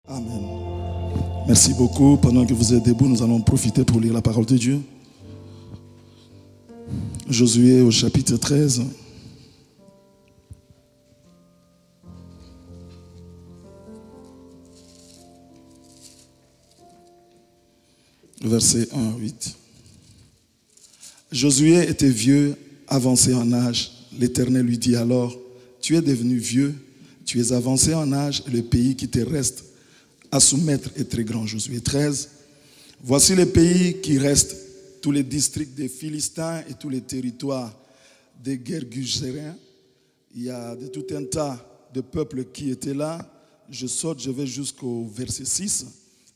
Amen. Merci beaucoup. Pendant que vous êtes debout, nous allons profiter pour lire la parole de Dieu. Josué au chapitre 13. Verset 1 à 8. Josué était vieux, avancé en âge. L'Éternel lui dit alors, tu es devenu vieux, tu es avancé en âge et le pays qui te reste à soumettre est très grand. Josué 13. Voici les pays qui restent, tous les districts des Philistins et tous les territoires des Gergusériens. Il y a tout un tas de peuples qui étaient là. Je saute, je vais jusqu'au verset 6.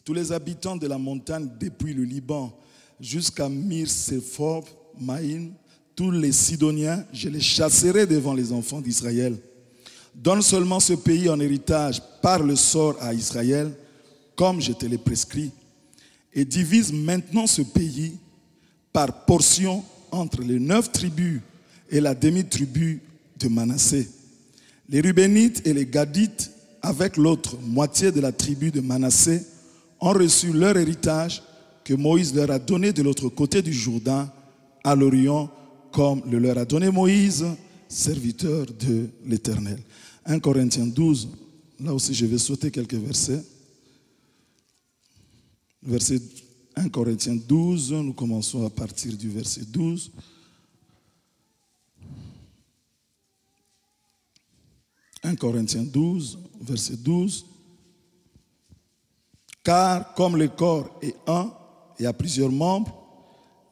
Tous les habitants de la montagne depuis le Liban jusqu'à Mir-Sephob, Maïm, tous les Sidoniens, je les chasserai devant les enfants d'Israël. Donne seulement ce pays en héritage par le sort à Israël, comme je te l'ai prescrit, et divise maintenant ce pays par portion entre les 9 tribus et la demi-tribu de Manassé. Les Rubénites et les Gadites, avec l'autre moitié de la tribu de Manassé, ont reçu leur héritage que Moïse leur a donné de l'autre côté du Jourdain, à l'Orient, comme le leur a donné Moïse, serviteur de l'Éternel. 1 Corinthiens 12, là aussi je vais sauter quelques versets. Verset 1 Corinthiens 12, nous commençons à partir du verset 12. « 1 Corinthiens 12, verset 12. Car comme le corps est un et a plusieurs membres,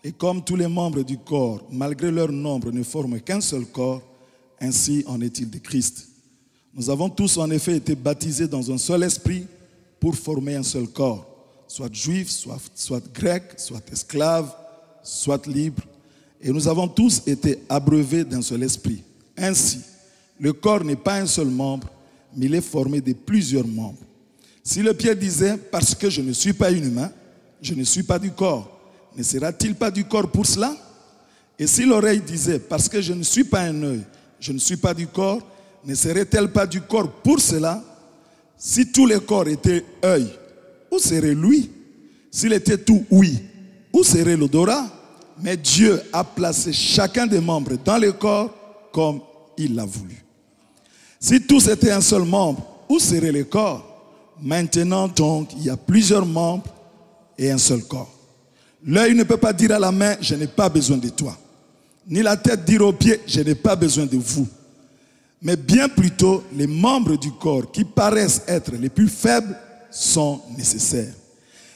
et comme tous les membres du corps, malgré leur nombre, ne forment qu'un seul corps, ainsi en est-il de Christ. Nous avons tous en effet été baptisés dans un seul esprit pour former un seul corps, soit juifs, soit grecs, soit esclaves, soit libres, et nous avons tous été abreuvés d'un seul esprit. Ainsi, le corps n'est pas un seul membre, mais il est formé de plusieurs membres. Si le pied disait, parce que je ne suis pas une main, je ne suis pas du corps, ne sera-t-il pas du corps pour cela? Et si l'oreille disait, parce que je ne suis pas un œil, je ne suis pas du corps, ne serait-elle pas du corps pour cela? Si tout le corps était œil, où serait l'ouïe? S'il était tout ouïe, où serait l'odorat? Mais Dieu a placé chacun des membres dans le corps comme il l'a voulu. Si tous étaient un seul membre, où serait le corps? Maintenant donc, il y a plusieurs membres et un seul corps. L'œil ne peut pas dire à la main, je n'ai pas besoin de toi. Ni la tête dire aux pieds, je n'ai pas besoin de vous. Mais bien plutôt, les membres du corps qui paraissent être les plus faibles sont nécessaires.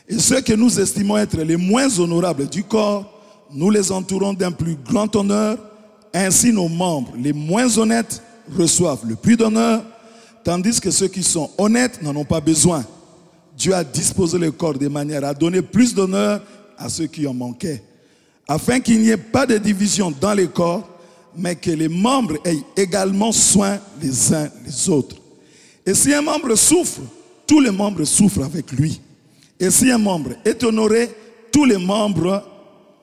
Et ceux que nous estimons être les moins honorables du corps, nous les entourons d'un plus grand honneur. Ainsi, nos membres les moins honnêtes reçoivent le plus d'honneur, tandis que ceux qui sont honnêtes n'en ont pas besoin. Dieu a disposé le corps de manière à donner plus d'honneur à ceux qui en manquaient, afin qu'il n'y ait pas de division dans le corps, mais que les membres aient également soin les uns les autres. Et si un membre souffre, tous les membres souffrent avec lui. Et si un membre est honoré, tous les membres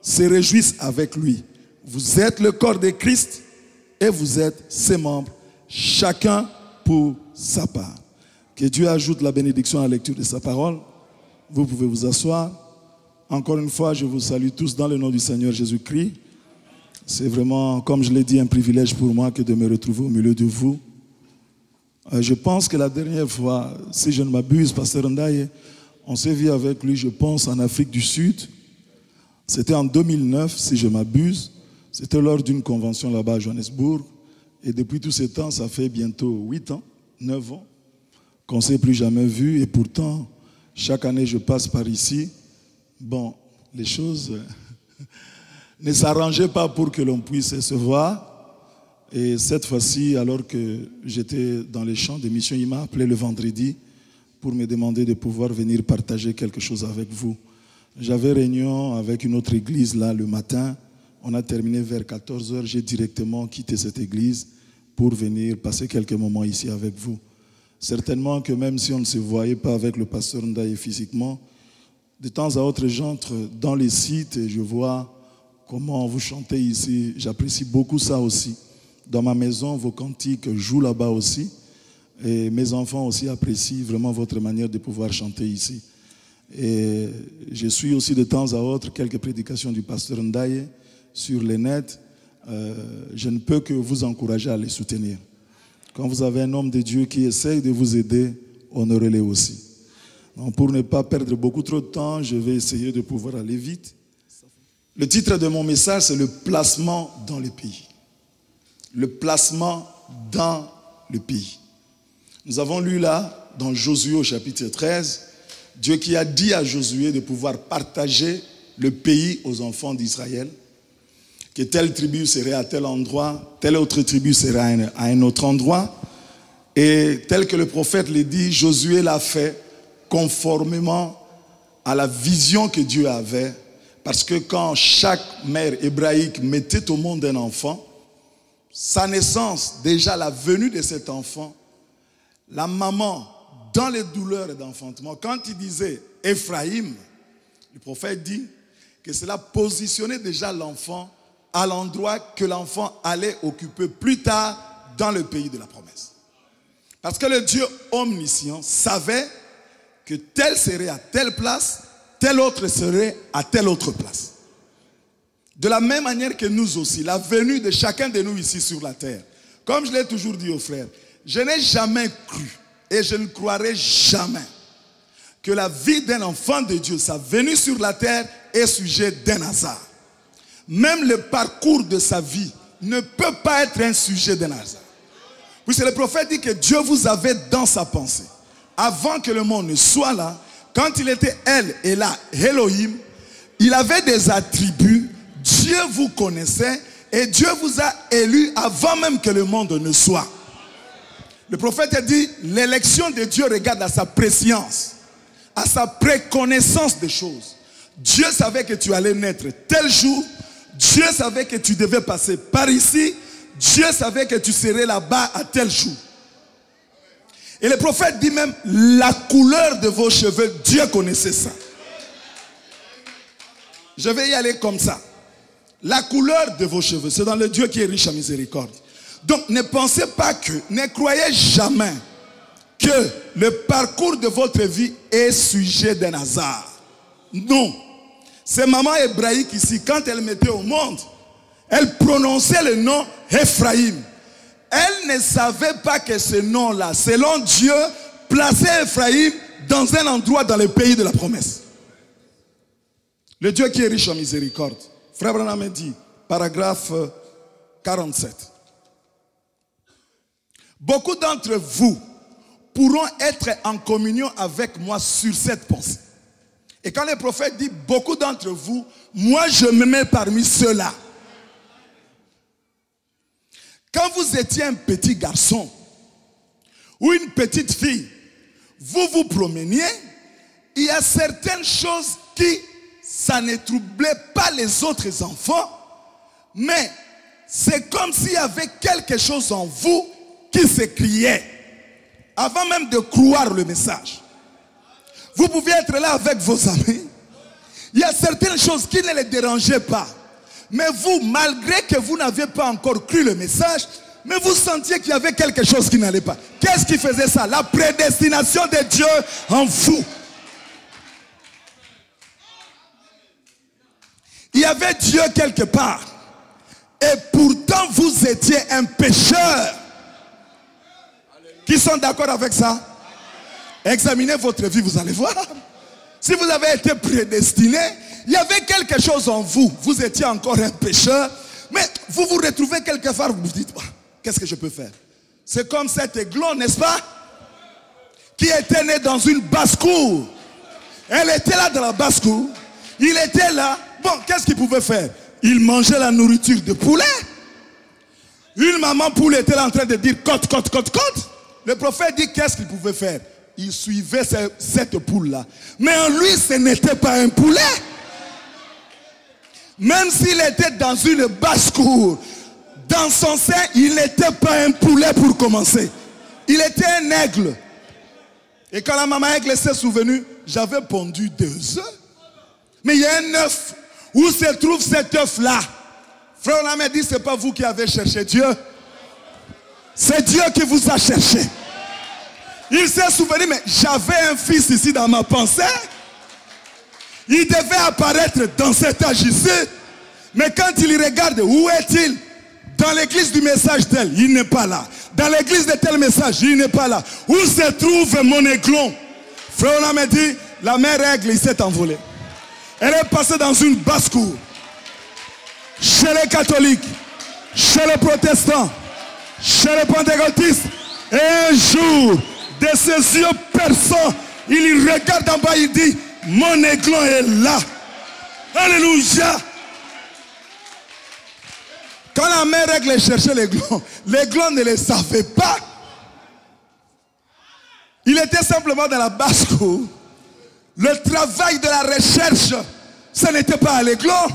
se réjouissent avec lui. Vous êtes le corps de Christ et vous êtes ses membres, chacun pour sa part. Que Dieu ajoute la bénédiction à la lecture de sa parole. Vous pouvez vous asseoir. Encore une fois, je vous salue tous dans le nom du Seigneur Jésus-Christ. C'est vraiment, comme je l'ai dit, un privilège pour moi que de me retrouver au milieu de vous. Je pense que la dernière fois, si je ne m'abuse, Pasteur Ndaye, on s'est vu avec lui, je pense, en Afrique du Sud. C'était en 2009, si je m'abuse. C'était lors d'une convention là-bas à Johannesburg. Et depuis tout ce temps, ça fait bientôt 8 ans, 9 ans, qu'on ne s'est plus jamais vu. Et pourtant, chaque année, je passe par ici. Bon, les choses ne s'arrangeaient pas pour que l'on puisse se voir. Et cette fois-ci, alors que j'étais dans les champs de mission, il m'a appelé le vendredi pour me demander de pouvoir venir partager quelque chose avec vous. J'avais réunion avec une autre église là le matin. On a terminé vers 14h. J'ai directement quitté cette église pour venir passer quelques moments ici avec vous. Certainement que même si on ne se voyait pas avec le pasteur Ndaye physiquement, de temps à autre, j'entre dans les sites et je vois comment vous chantez ici. J'apprécie beaucoup ça aussi. Dans ma maison, vos cantiques jouent là-bas aussi. Et mes enfants aussi apprécient vraiment votre manière de pouvoir chanter ici. Et je suis aussi de temps à autre quelques prédications du pasteur Ndaye sur les nets. Je ne peux que vous encourager à les soutenir. Quand vous avez un homme de Dieu qui essaye de vous aider, honorez-le aussi. Donc pour ne pas perdre beaucoup trop de temps, je vais essayer de pouvoir aller vite. Le titre de mon message, c'est le placement dans le pays. Le placement dans le pays. Nous avons lu là, dans Josué au chapitre 13, Dieu qui a dit à Josué de pouvoir partager le pays aux enfants d'Israël, que telle tribu serait à tel endroit, telle autre tribu serait à un autre endroit. Et tel que le prophète l'a dit, Josué l'a fait conformément à la vision que Dieu avait. Parce que quand chaque mère hébraïque mettait au monde un enfant, sa naissance, déjà la venue de cet enfant, la maman, dans les douleurs d'enfantement, quand il disait Ephraïm, le prophète dit que cela positionnait déjà l'enfant à l'endroit que l'enfant allait occuper plus tard dans le pays de la promesse. Parce que le Dieu omniscient savait que tel serait à telle place, tel autre serait à telle autre place. De la même manière que nous aussi, la venue de chacun de nous ici sur la terre, comme je l'ai toujours dit aux frères, je n'ai jamais cru et je ne croirai jamais que la vie d'un enfant de Dieu, sa venue sur la terre, est sujet d'un hasard. Même le parcours de sa vie ne peut pas être un sujet d'un hasard. Puisque le prophète dit que Dieu vous avait dans sa pensée. Avant que le monde ne soit là, quand il était El et là, Elohim, il avait des attributs, Dieu vous connaissait et Dieu vous a élu avant même que le monde ne soit. Le prophète a dit, l'élection de Dieu regarde à sa préscience, à sa préconnaissance des choses. Dieu savait que tu allais naître tel jour, Dieu savait que tu devais passer par ici, Dieu savait que tu serais là-bas à tel jour. Et le prophète dit même, la couleur de vos cheveux, Dieu connaissait ça. Je vais y aller comme ça. La couleur de vos cheveux, c'est dans le Dieu qui est riche en miséricorde. Donc ne pensez pas que, ne croyez jamais que le parcours de votre vie est sujet d'un hasard. Non. C'est maman hébraïque ici, quand elle mettait au monde, elle prononçait le nom Ephraïm. Elle ne savait pas que ce nom-là, selon Dieu, plaçait Ephraïm dans un endroit dans le pays de la promesse. Le Dieu qui est riche en miséricorde. Frère Branham dit, paragraphe 47. Beaucoup d'entre vous pourront être en communion avec moi sur cette pensée. Et quand le prophète dit beaucoup d'entre vous, moi je me mets parmi ceux-là. Quand vous étiez un petit garçon ou une petite fille, vous vous promeniez, il y a certaines choses qui, ça ne troublait pas les autres enfants, mais c'est comme s'il y avait quelque chose en vous qui s'écriait, avant même de croire le message. Vous pouviez être là avec vos amis. Il y a certaines choses qui ne les dérangeaient pas. Mais vous, malgré que vous n'aviez pas encore cru le message, mais vous sentiez qu'il y avait quelque chose qui n'allait pas. Qu'est-ce qui faisait ça? La prédestination de Dieu en vous. Il y avait Dieu quelque part. Et pourtant, vous étiez un pécheur. Qui sont d'accord avec ça? Examinez votre vie, vous allez voir. Si vous avez été prédestiné, il y avait quelque chose en vous. Vous étiez encore un pécheur. Mais vous vous retrouvez quelque part, vous vous dites, qu'est-ce que je peux faire? C'est comme cet aiglon, n'est-ce pas? Qui était né dans une basse-cour. Elle était là dans la basse-cour. Il était là. Bon, qu'est-ce qu'il pouvait faire? Il mangeait la nourriture de poulet. Une maman poule était là en train de dire côte, côte, côte, côte. Le prophète dit qu'est-ce qu'il pouvait faire? Il suivait cette poule-là. Mais en lui, ce n'était pas un poulet. Même s'il était dans une basse-cour, dans son sein, il n'était pas un poulet pour commencer. Il était un aigle. Et quand la maman aigle s'est souvenue, j'avais pondu 2 œufs. Mais il y a un œuf. Où se trouve cet œuf-là? Frère, on m'a dit, ce n'est pas vous qui avez cherché Dieu. C'est Dieu qui vous a cherché. Il s'est souvenu, mais j'avais un fils ici dans ma pensée. Il devait apparaître dans cet âge ici. Mais quand il regarde, où est-il? Dans l'église du message tel, il n'est pas là. Dans l'église de tel message, il n'est pas là. Où se trouve mon aiglon? Frère, on m'a dit, la mère aigle, il s'est envolé. Elle est passée dans une basse-cour. Chez les catholiques, chez les protestants, chez les pentecôtistes. Et un jour, de ses yeux perçants, il regarde en bas, il dit, mon aiglon est là. Alléluia. Quand la mère aigle cherchait l'aiglon ne le savait pas. Il était simplement dans la basse-cour. Le travail de la recherche, ce n'était pas à l'aiglon.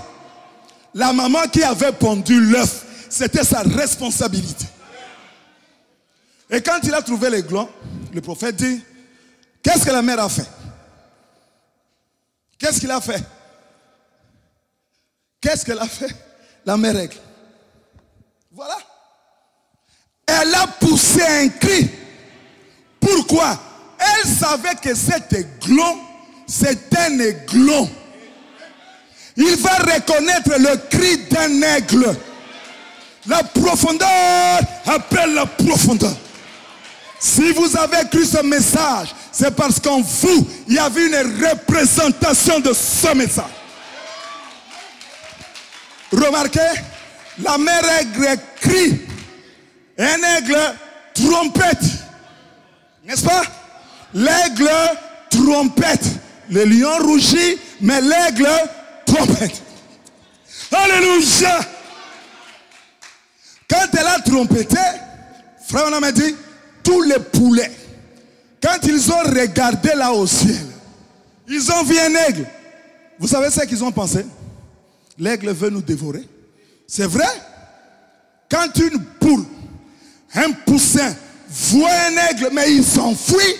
La maman qui avait pondu l'œuf, c'était sa responsabilité. Et quand il a trouvé l'aiglon, le prophète dit, qu'est-ce que la mère a fait? Qu'est-ce qu'il a fait? Qu'est-ce qu'elle a fait? La mère aigle. Voilà. Elle a poussé un cri. Pourquoi? Elle savait que cet aiglon, c'est un aiglon. Il va reconnaître le cri d'un aigle. La profondeur appelle la profondeur. Si vous avez cru ce message, c'est parce qu'en vous, il y avait une représentation de ce message. Remarquez, la mère aigle crie. Un aigle trompette. N'est-ce pas? L'aigle trompette. Le lion rougit, mais l'aigle trompette. Alléluia. Quand elle a trompetté, frère, on m'a dit, tous les poulets, quand ils ont regardé là au ciel, ils ont vu un aigle. Vous savez ce qu'ils ont pensé? L'aigle veut nous dévorer. C'est vrai? Quand une poule, un poussin, voit un aigle, mais il s'enfuit,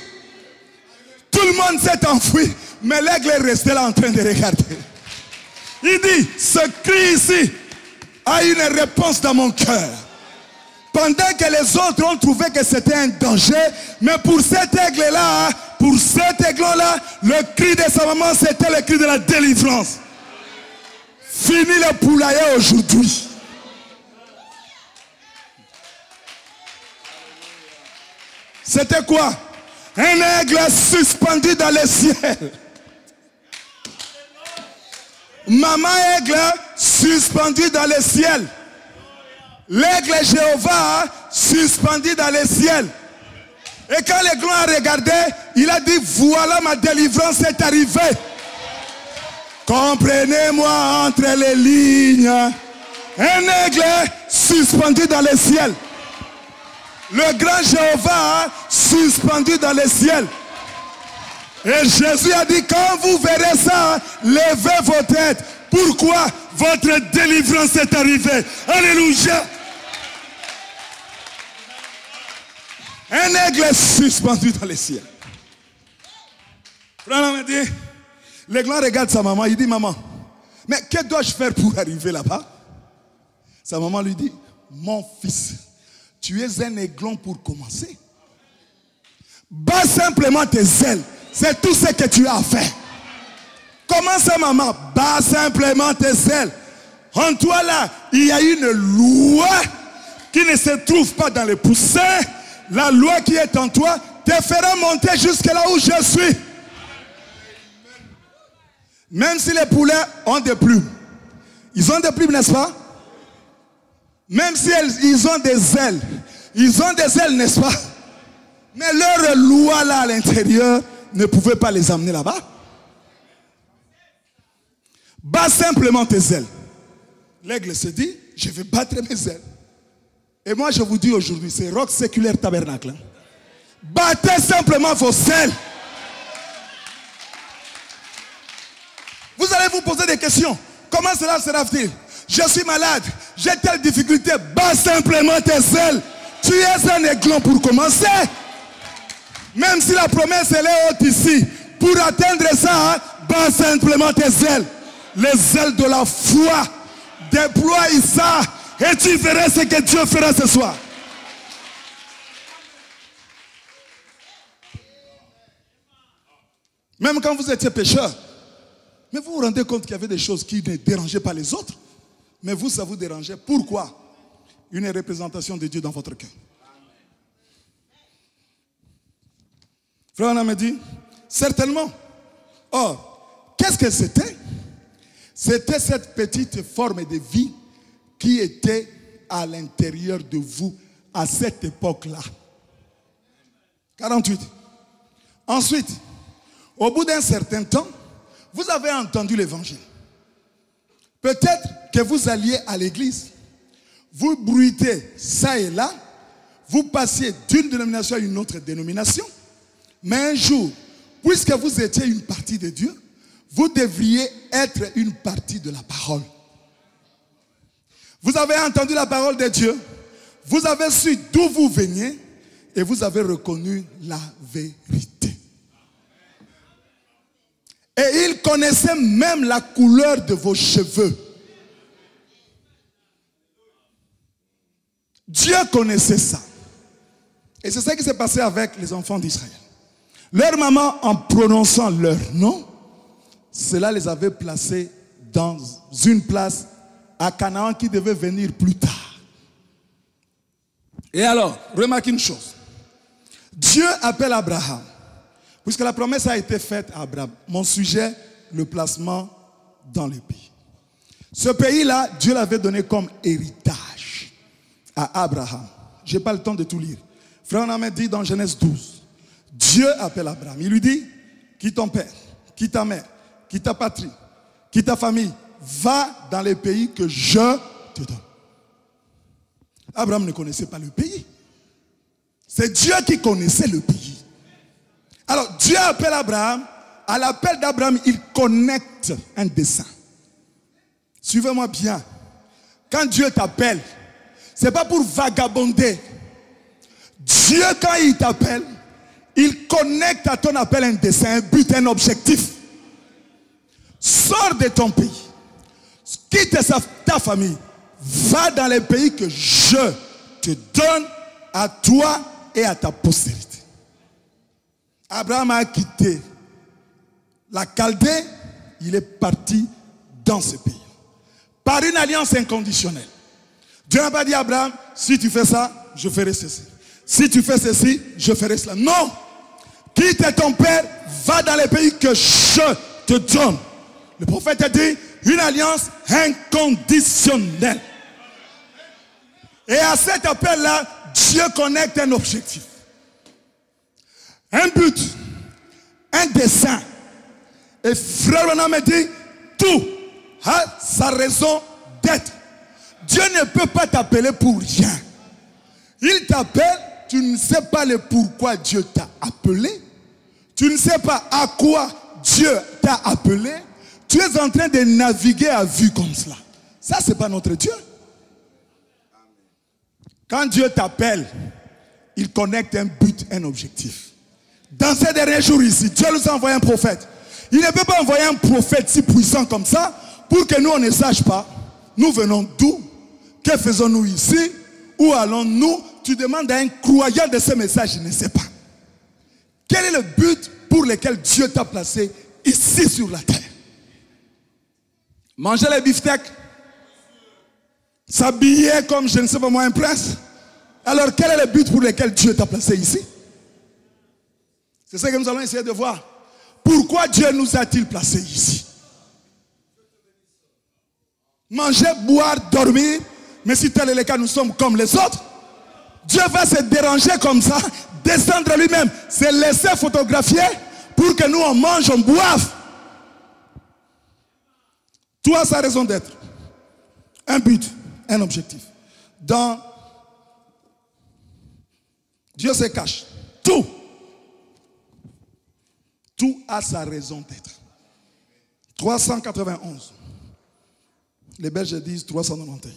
tout le monde s'est enfui, mais l'aigle est resté là en train de regarder. Il dit, ce cri ici a une réponse dans mon cœur. Pendant que les autres ont trouvé que c'était un danger, mais pour cet aigle-là, pour cet aiglon-là, le cri de sa maman, c'était le cri de la délivrance. Fini le poulailler aujourd'hui. C'était quoi? Un aigle suspendu dans le ciel. Maman aigle suspendu dans le ciel. L'aigle Jéhovah suspendu dans le ciel. Et quand l'aiglon a regardé, il a dit, voilà ma délivrance est arrivée. Comprenez-moi entre les lignes. Un aigle suspendu dans le ciel. Le grand Jéhovah suspendu dans le ciel. Et Jésus a dit, quand vous verrez ça, levez vos têtes. Pourquoi? Votre délivrance est arrivée. Alléluia. Un aigle suspendu dans le ciel. Frère m'a dit, l'aigle regarde sa maman, il dit, maman, mais que dois-je faire pour arriver là-bas? Sa maman lui dit, mon fils, tu es un aiglon pour commencer. Bats simplement tes ailes. C'est tout ce que tu as à faire. Comment ça, maman? Bats simplement tes ailes. En toi là, il y a une loi qui ne se trouve pas dans les poussins. La loi qui est en toi te fera monter jusque là où je suis. Même si les poulets ont des plumes. Ils ont des plumes, n'est-ce pas? Même si ils ont des ailes. Ils ont des ailes, n'est-ce pas? Mais leur loi là à l'intérieur ne pouvait pas les amener là-bas. Bats simplement tes ailes. L'aigle se dit, je vais battre mes ailes. Et moi je vous dis aujourd'hui, c'est Rock Séculaire Tabernacle. Battez simplement vos ailes. Vous allez vous poser des questions. Comment cela sera-t-il? Je suis malade, j'ai telle difficulté. Bats simplement tes ailes. Tu es un aiglon pour commencer. Même si la promesse elle est haute ici, pour atteindre ça, bats simplement tes ailes. Les ailes de la foi. Déploie ça et tu verras ce que Dieu fera ce soir. Même quand vous étiez pécheur. Mais vous vous rendez compte qu'il y avait des choses qui ne dérangeaient pas les autres. Mais vous, ça vous dérangeait. Pourquoi? Une représentation de Dieu dans votre cœur. Frère Anna me dit, certainement. Or, qu'est-ce que c'était? C'était cette petite forme de vie qui était à l'intérieur de vous à cette époque-là. 48. Ensuite, au bout d'un certain temps, vous avez entendu l'évangile. Peut-être que vous alliez à l'église, vous bruitez ça et là, vous passiez d'une dénomination à une autre dénomination, mais un jour, puisque vous étiez une partie de Dieu, vous devriez être une partie de la parole. Vous avez entendu la parole de Dieu, vous avez su d'où vous veniez et vous avez reconnu la vérité. Et il connaissait même la couleur de vos cheveux. Dieu connaissait ça. Et c'est ça qui s'est passé avec les enfants d'Israël. Leur maman, en prononçant leur nom, cela les avait placés dans une place à Canaan qui devait venir plus tard. Et alors, remarquez une chose. Dieu appelle Abraham. Puisque la promesse a été faite à Abraham. Mon sujet, le placement dans le pays. Ce pays-là, Dieu l'avait donné comme héritage à Abraham. Je n'ai pas le temps de tout lire. Frère Anna dit dans Genèse 12, Dieu appelle Abraham. Il lui dit, quitte ton père, quitte ta mère, quitte ta patrie, quitte ta famille, va dans les pays que je te donne. Abraham ne connaissait pas le pays. C'est Dieu qui connaissait le pays. Alors Dieu appelle Abraham. À l'appel d'Abraham, il connecte un dessein. Suivez-moi bien. Quand Dieu t'appelle, ce n'est pas pour vagabonder. Dieu, quand il t'appelle, il connecte à ton appel un dessein, un but, un objectif. Sors de ton pays. Quitte ta famille. Va dans les pays que je te donne à toi et à ta postérité. Abraham a quitté la Chaldée, il est parti dans ce pays. Par une alliance inconditionnelle. Dieu n'a pas dit à Abraham, si tu fais ça, je ferai ceci. Si tu fais ceci, je ferai cela. Non. Quitte ton père, va dans les pays que je te donne. Le prophète a dit, une alliance inconditionnelle. Et à cet appel-là, Dieu connecte un objectif. Un but, un dessein. Et frère Branham me dit, tout a sa raison d'être. Dieu ne peut pas t'appeler pour rien. Il t'appelle, tu ne sais pas le pourquoi Dieu t'a appelé. Tu ne sais pas à quoi Dieu t'a appelé. Tu es en train de naviguer à vue comme cela. Ça, ce n'est pas notre Dieu. Quand Dieu t'appelle, il connecte un but, un objectif. Dans ces derniers jours ici, Dieu nous a envoyé un prophète. Il ne peut pas envoyer un prophète si puissant comme ça pour que nous, on ne sache pas. Nous venons d'où? Que faisons-nous ici? Où allons-nous? Tu demandes à un croyant de ce message, il ne sait pas. Quel est le but pour lequel Dieu t'a placé ici sur la terre? Manger les beefsteaks? S'habiller comme, je ne sais pas moi, un prince? Alors, quel est le but pour lequel Dieu t'a placé ici? C'est ça que nous allons essayer de voir. Pourquoi Dieu nous a-t-il placés ici? Manger, boire, dormir. Mais si tel est le cas, nous sommes comme les autres. Dieu va se déranger comme ça, descendre lui-même, se laisser photographier pour que nous on mange, on boive. Tout a sa raison d'être. Un but, un objectif. Dans Dieu se cache. Tout a sa raison d'être. 391. Les Belges disent 391.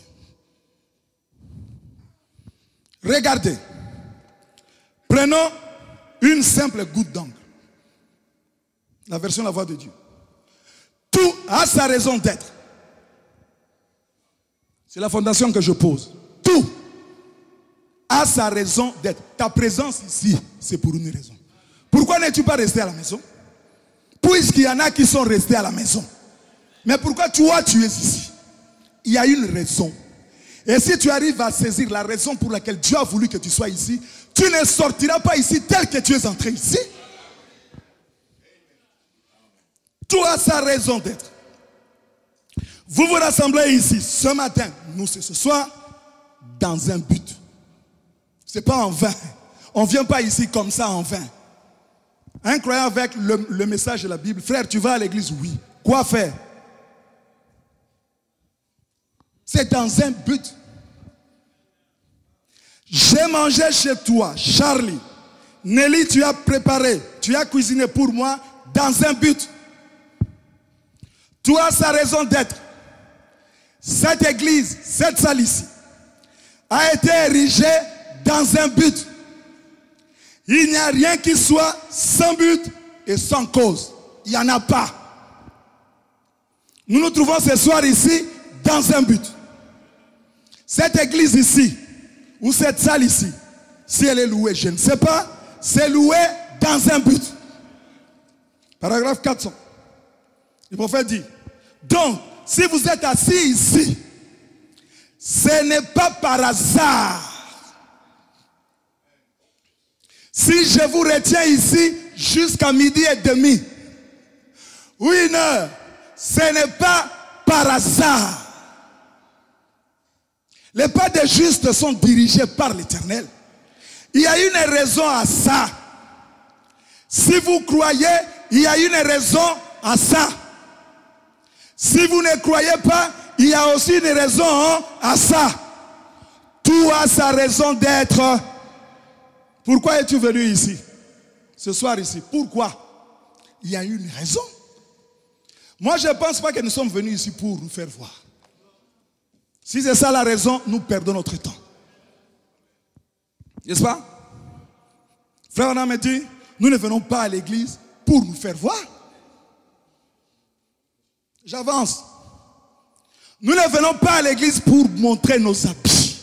Regardez. Prenons une simple goutte d'encre. La version La Voix de Dieu. Tout a sa raison d'être. C'est la fondation que je pose. Tout a sa raison d'être. Ta présence ici, c'est pour une raison. Pourquoi n'es-tu pas resté à la maison? Puisqu'il y en a qui sont restés à la maison. Mais pourquoi toi tu es ici? Il y a une raison. Et si tu arrives à saisir la raison pour laquelle Dieu a voulu que tu sois ici, tu ne sortiras pas ici tel que tu es entré ici. Tu as sa raison d'être. Vous vous rassemblez ici ce matin, nous c'est ce soir, dans un but. Ce n'est pas en vain. On ne vient pas ici comme ça en vain. Un croyant avec le message de la Bible, frère, tu vas à l'église? Oui. Quoi faire? C'est dans un but. J'ai mangé chez toi, Charlie. Nelly, tu as préparé, tu as cuisiné pour moi dans un but. Tu as sa raison d'être. Cette église, cette salle ici, a été érigée dans un but. Il n'y a rien qui soit sans but et sans cause. Il n'y en a pas. Nous nous trouvons ce soir ici dans un but. Cette église ici, ou cette salle ici, si elle est louée, je ne sais pas, c'est loué dans un but. Paragraphe 400. Le prophète dit, donc, si vous êtes assis ici, ce n'est pas par hasard. Si je vous retiens ici jusqu'à midi et demi, ou 1 heure, ce n'est pas par hasard. Les pas des justes sont dirigés par l'Éternel. Il y a une raison à ça. Si vous croyez, il y a une raison à ça. Si vous ne croyez pas, il y a aussi une raison à ça. Tout a sa raison d'être. Pourquoi es-tu venu ici? Ce soir ici. Pourquoi? Il y a une raison. Moi, je ne pense pas que nous sommes venus ici pour nous faire voir. Si c'est ça la raison, nous perdons notre temps. N'est-ce pas? Frère, on a dit, nous ne venons pas à l'église pour nous faire voir. J'avance. Nous ne venons pas à l'église pour montrer nos habits.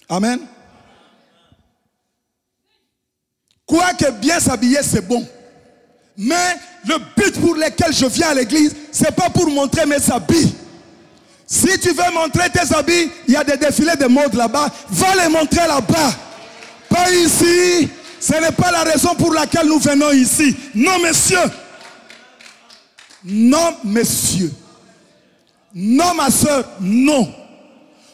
Amen. Quoique bien s'habiller, c'est bon. Mais le but pour lequel je viens à l'église, ce n'est pas pour montrer mes habits. Si tu veux montrer tes habits, il y a des défilés de mode là-bas. Va les montrer là-bas. Pas ici. Ce n'est pas la raison pour laquelle nous venons ici. Non, messieurs. Non, messieurs. Non, ma soeur. Non.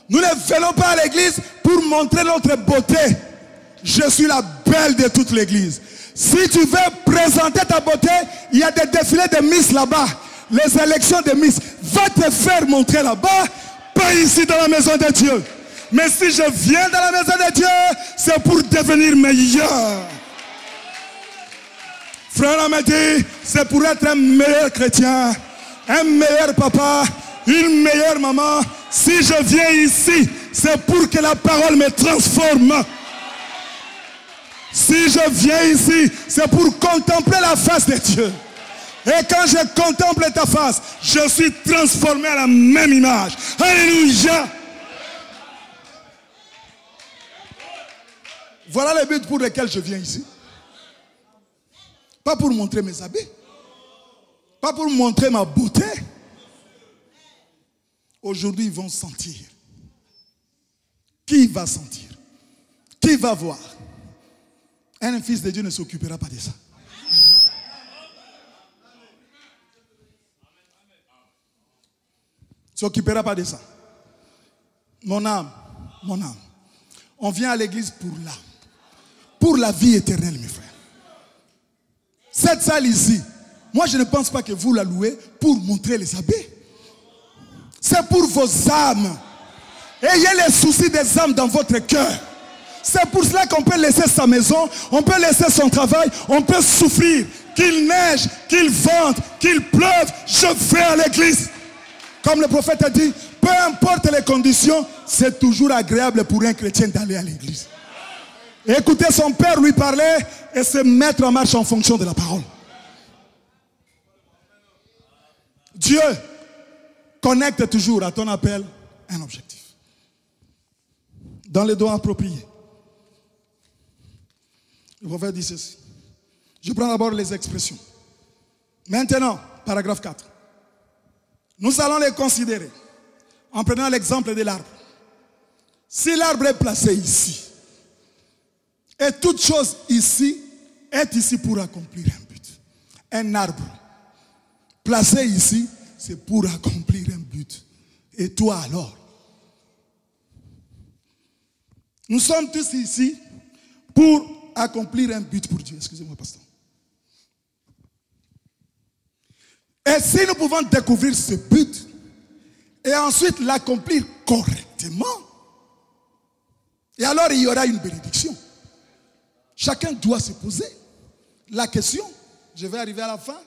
Nous ne venons pas à l'église pour montrer notre beauté. Je suis la belle de toute l'église. Si tu veux présenter ta beauté, il y a des défilés de Miss là-bas. Les élections de Miss. Va te faire montrer là-bas, pas ici dans la maison de Dieu. Mais si je viens dans la maison de Dieu, c'est pour devenir meilleur. Frère m'a dit, c'est pour être un meilleur chrétien, un meilleur papa, une meilleure maman. Si je viens ici, c'est pour que la parole me transforme. Si je viens ici, c'est pour contempler la face de Dieu. Et quand je contemple ta face, je suis transformé à la même image. Alléluia. Voilà le but pour lequel je viens ici. Pas pour montrer mes habits. Pas pour montrer ma beauté. Aujourd'hui, ils vont sentir. Qui va sentir? Qui va voir? Un fils de Dieu ne s'occupera pas de ça. Ne s'occupera pas de ça. Mon âme, on vient à l'église pour l'âme. Pour la vie éternelle, mes frères. Cette salle ici, moi je ne pense pas que vous la louez pour montrer les habits. C'est pour vos âmes. Ayez les soucis des âmes dans votre cœur. C'est pour cela qu'on peut laisser sa maison, on peut laisser son travail, on peut souffrir. Qu'il neige, qu'il vente, qu'il pleuve, je vais à l'église. Comme le prophète a dit, peu importe les conditions, c'est toujours agréable pour un chrétien d'aller à l'église. Écouter son père lui parler et se mettre en marche en fonction de la parole. Dieu connecte toujours à ton appel un objectif. Dans les doigts appropriés. Le prophète dit ceci. Je prends d'abord les expressions. Maintenant, paragraphe 4. Nous allons les considérer en prenant l'exemple de l'arbre. Si l'arbre est placé ici, et toute chose ici est ici pour accomplir un but. Un arbre placé ici, c'est pour accomplir un but. Et toi alors? Nous sommes tous ici pour accomplir un but pour Dieu. Excusez-moi, pasteur. Et si nous pouvons découvrir ce but et ensuite l'accomplir correctement, et alors il y aura une bénédiction. Chacun doit se poser la question. Je vais arriver à la fin.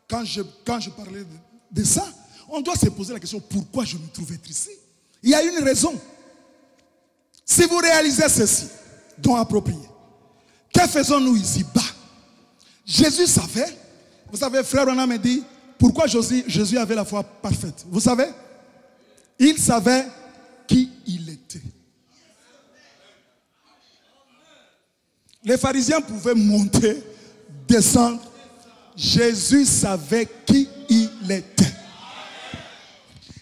Quand je parlais de ça, on doit se poser la question, pourquoi je me trouve être ici? Il y a une raison. Si vous réalisez ceci, don approprié, que faisons-nous ici-bas? Jésus savait, vous savez, frère Branham me dit, pourquoi Jésus avait la foi parfaite? Vous savez? Il savait qui il était. Les pharisiens pouvaient monter, descendre. Jésus savait qui il était.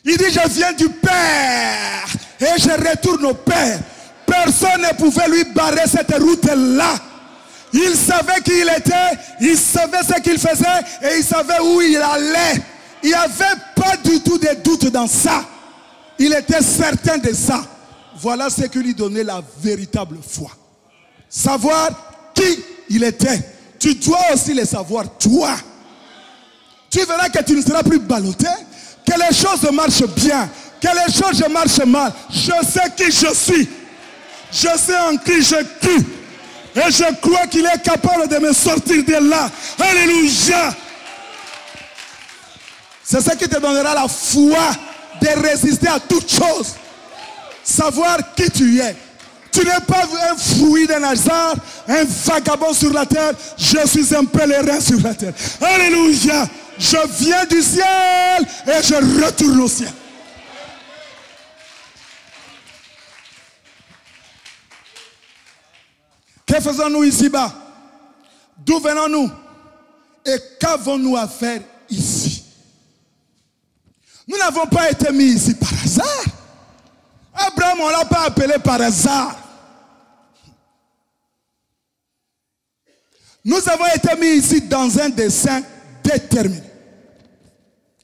Il dit, je viens du Père et je retourne au Père. Personne ne pouvait lui barrer cette route-là. Il savait qui il était, il savait ce qu'il faisait et il savait où il allait. Il n'y avait pas du tout de doute dans ça. Il était certain de ça. Voilà ce qui lui donnait la véritable foi. Savoir qui il était. Tu dois aussi le savoir, toi. Tu verras que tu ne seras plus ballotté, que les choses marchent bien, que les choses marchent mal. Je sais qui je suis. Je sais en qui je crie. Et je crois qu'il est capable de me sortir de là. Alléluia. C'est ce qui te donnera la foi de résister à toute chose. Savoir qui tu es. Tu n'es pas un fruit d'un hasard, un vagabond sur la terre. Je suis un pèlerin sur la terre. Alléluia. Je viens du ciel et je retourne au ciel. Que faisons-nous ici-bas? D'où venons-nous? Et qu'avons-nous à faire ici? Nous n'avons pas été mis ici par hasard. Abraham, on ne l'a pas appelé par hasard. Nous avons été mis ici dans un dessein déterminé.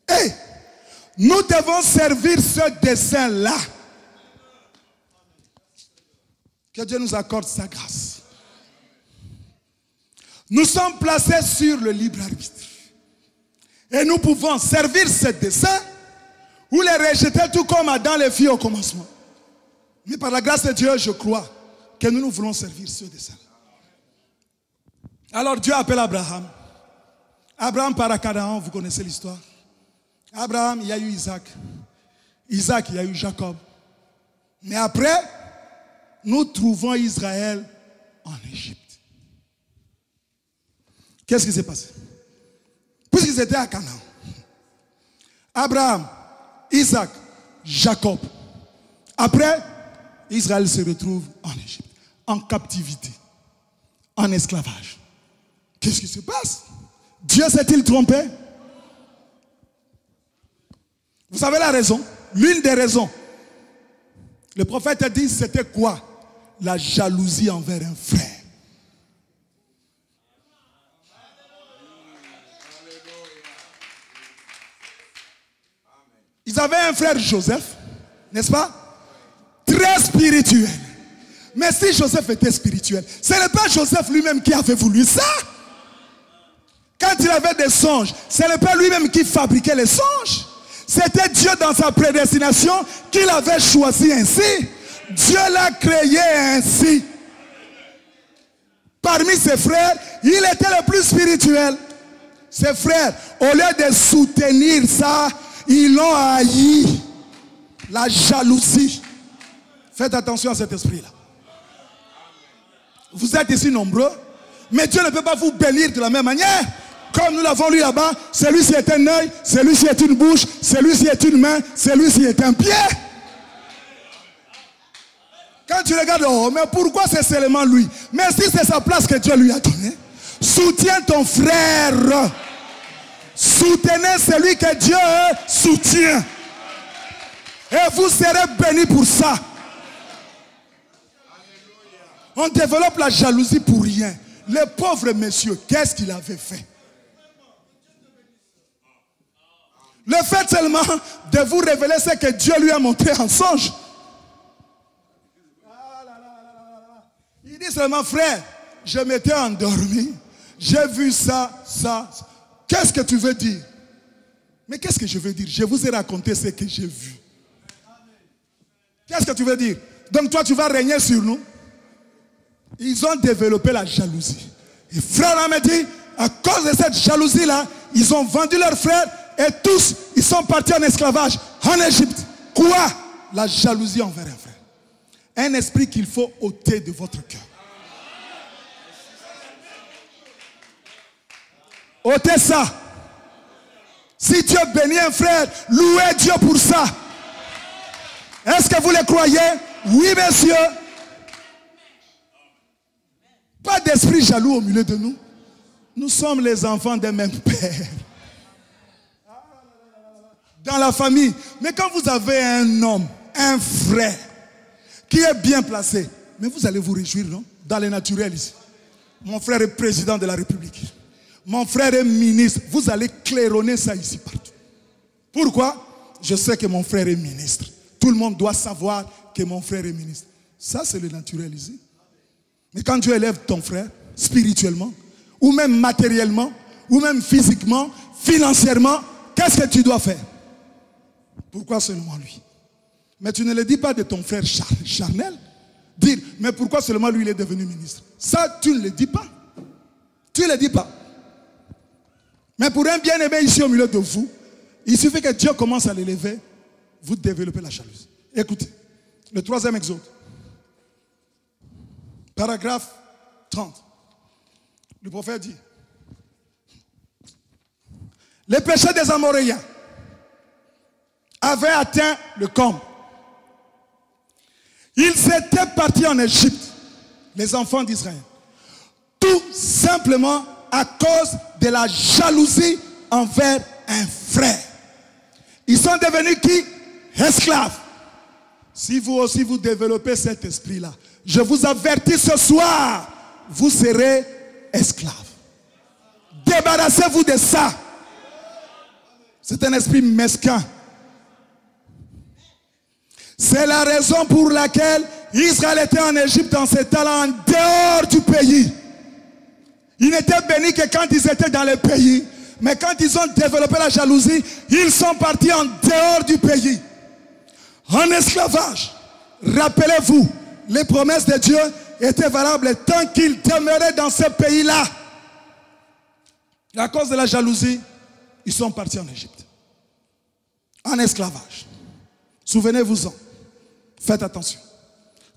Et nous devons servir ce dessein-là. Que Dieu nous accorde sa grâce. Nous sommes placés sur le libre arbitre. Et nous pouvons servir ce dessein ou les rejeter tout comme Adam les fit au commencement. Mais par la grâce de Dieu, je crois que nous voulons servir ce dessein. Alors Dieu appelle Abraham. Abraham part à Canaan, vous connaissez l'histoire. Abraham, il y a eu Isaac. Isaac, il y a eu Jacob. Mais après, nous trouvons Israël en Égypte. Qu'est-ce qui s'est passé? Puisqu'ils étaient à Canaan, Abraham, Isaac, Jacob. Après, Israël se retrouve en Égypte, en captivité, en esclavage. Qu'est-ce qui se passe? Dieu s'est-il trompé? Vous savez la raison? L'une des raisons. Le prophète a dit, c'était quoi? La jalousie envers un frère. Ils avaient un frère Joseph, n'est-ce pas? Très spirituel. Mais si Joseph était spirituel, ce n'est pas Joseph lui-même qui avait voulu ça. Quand il avait des songes, ce n'est pas lui-même qui fabriquait les songes. C'était Dieu dans sa prédestination qui l'avait choisi ainsi. Dieu l'a créé ainsi. Parmi ses frères, il était le plus spirituel. Ses frères, au lieu de soutenir ça, ils l'ont haï. La jalousie. Faites attention à cet esprit-là. Vous êtes ici nombreux, mais Dieu ne peut pas vous bénir de la même manière. Comme nous l'avons lu là-bas, celui-ci est un œil, celui-ci est une bouche, celui-ci est une main, celui-ci est un pied. Quand tu regardes, oh, mais pourquoi c'est seulement lui? Mais si c'est sa place que Dieu lui a donnée, soutiens ton frère. Soutenez celui que Dieu soutient. Et vous serez bénis pour ça. On développe la jalousie pour rien. Le pauvre monsieur, qu'est-ce qu'il avait fait? Le fait seulement de vous révéler ce que Dieu lui a montré en songe. Il dit seulement, frère, je m'étais endormi. J'ai vu ça. Qu'est-ce que tu veux dire? Mais qu'est-ce que je veux dire? Je vous ai raconté ce que j'ai vu. Qu'est-ce que tu veux dire? Donc toi, tu vas régner sur nous? Ils ont développé la jalousie. Et frère m'a dit, à cause de cette jalousie-là, ils ont vendu leurs frères et tous, ils sont partis en esclavage en Égypte. Quoi? La jalousie envers un frère. Un esprit qu'il faut ôter de votre cœur. Ôtez ça. Si Dieu bénit un frère, louez Dieu pour ça. Est-ce que vous le croyez? Oui, messieurs. Pas d'esprit jaloux au milieu de nous. Nous sommes les enfants d'un même père. Dans la famille. Mais quand vous avez un homme, un frère, qui est bien placé, mais vous allez vous réjouir, non? Dans les naturels ici. Mon frère est président de la République. Mon frère est ministre. Vous allez claironner ça ici partout. Pourquoi? Je sais que mon frère est ministre. Tout le monde doit savoir que mon frère est ministre. Ça, c'est le naturel ici. Mais quand Dieu élève ton frère, spirituellement, ou même matériellement, ou même physiquement, financièrement, qu'est-ce que tu dois faire? Pourquoi seulement lui? Mais tu ne le dis pas de ton frère charnel. Dire, mais pourquoi seulement lui il est devenu ministre? Ça, tu ne le dis pas. Tu ne le dis pas. Mais pour un bien-aimé ici au milieu de vous, il suffit que Dieu commence à l'élever, vous développez la jalousie. Écoutez, le 3e exode. Paragraphe 30. Le prophète dit, les péchés des Amoréens avaient atteint le comble. Ils étaient partis en Égypte, les enfants d'Israël, tout simplement à cause de la jalousie envers un frère. Ils sont devenus qui? Esclaves. Si vous aussi vous développez cet esprit-là, je vous avertis ce soir, vous serez esclaves. Débarrassez-vous de ça. C'est un esprit mesquin. C'est la raison pour laquelle Israël était en Égypte en s'étalant en dehors du pays. Ils n'étaient bénis que quand ils étaient dans le pays. Mais quand ils ont développé la jalousie, ils sont partis en dehors du pays. En esclavage. Rappelez-vous, les promesses de Dieu étaient valables tant qu'ils demeuraient dans ce pays-là. À cause de la jalousie, ils sont partis en Égypte. En esclavage. Souvenez-vous-en. Faites attention.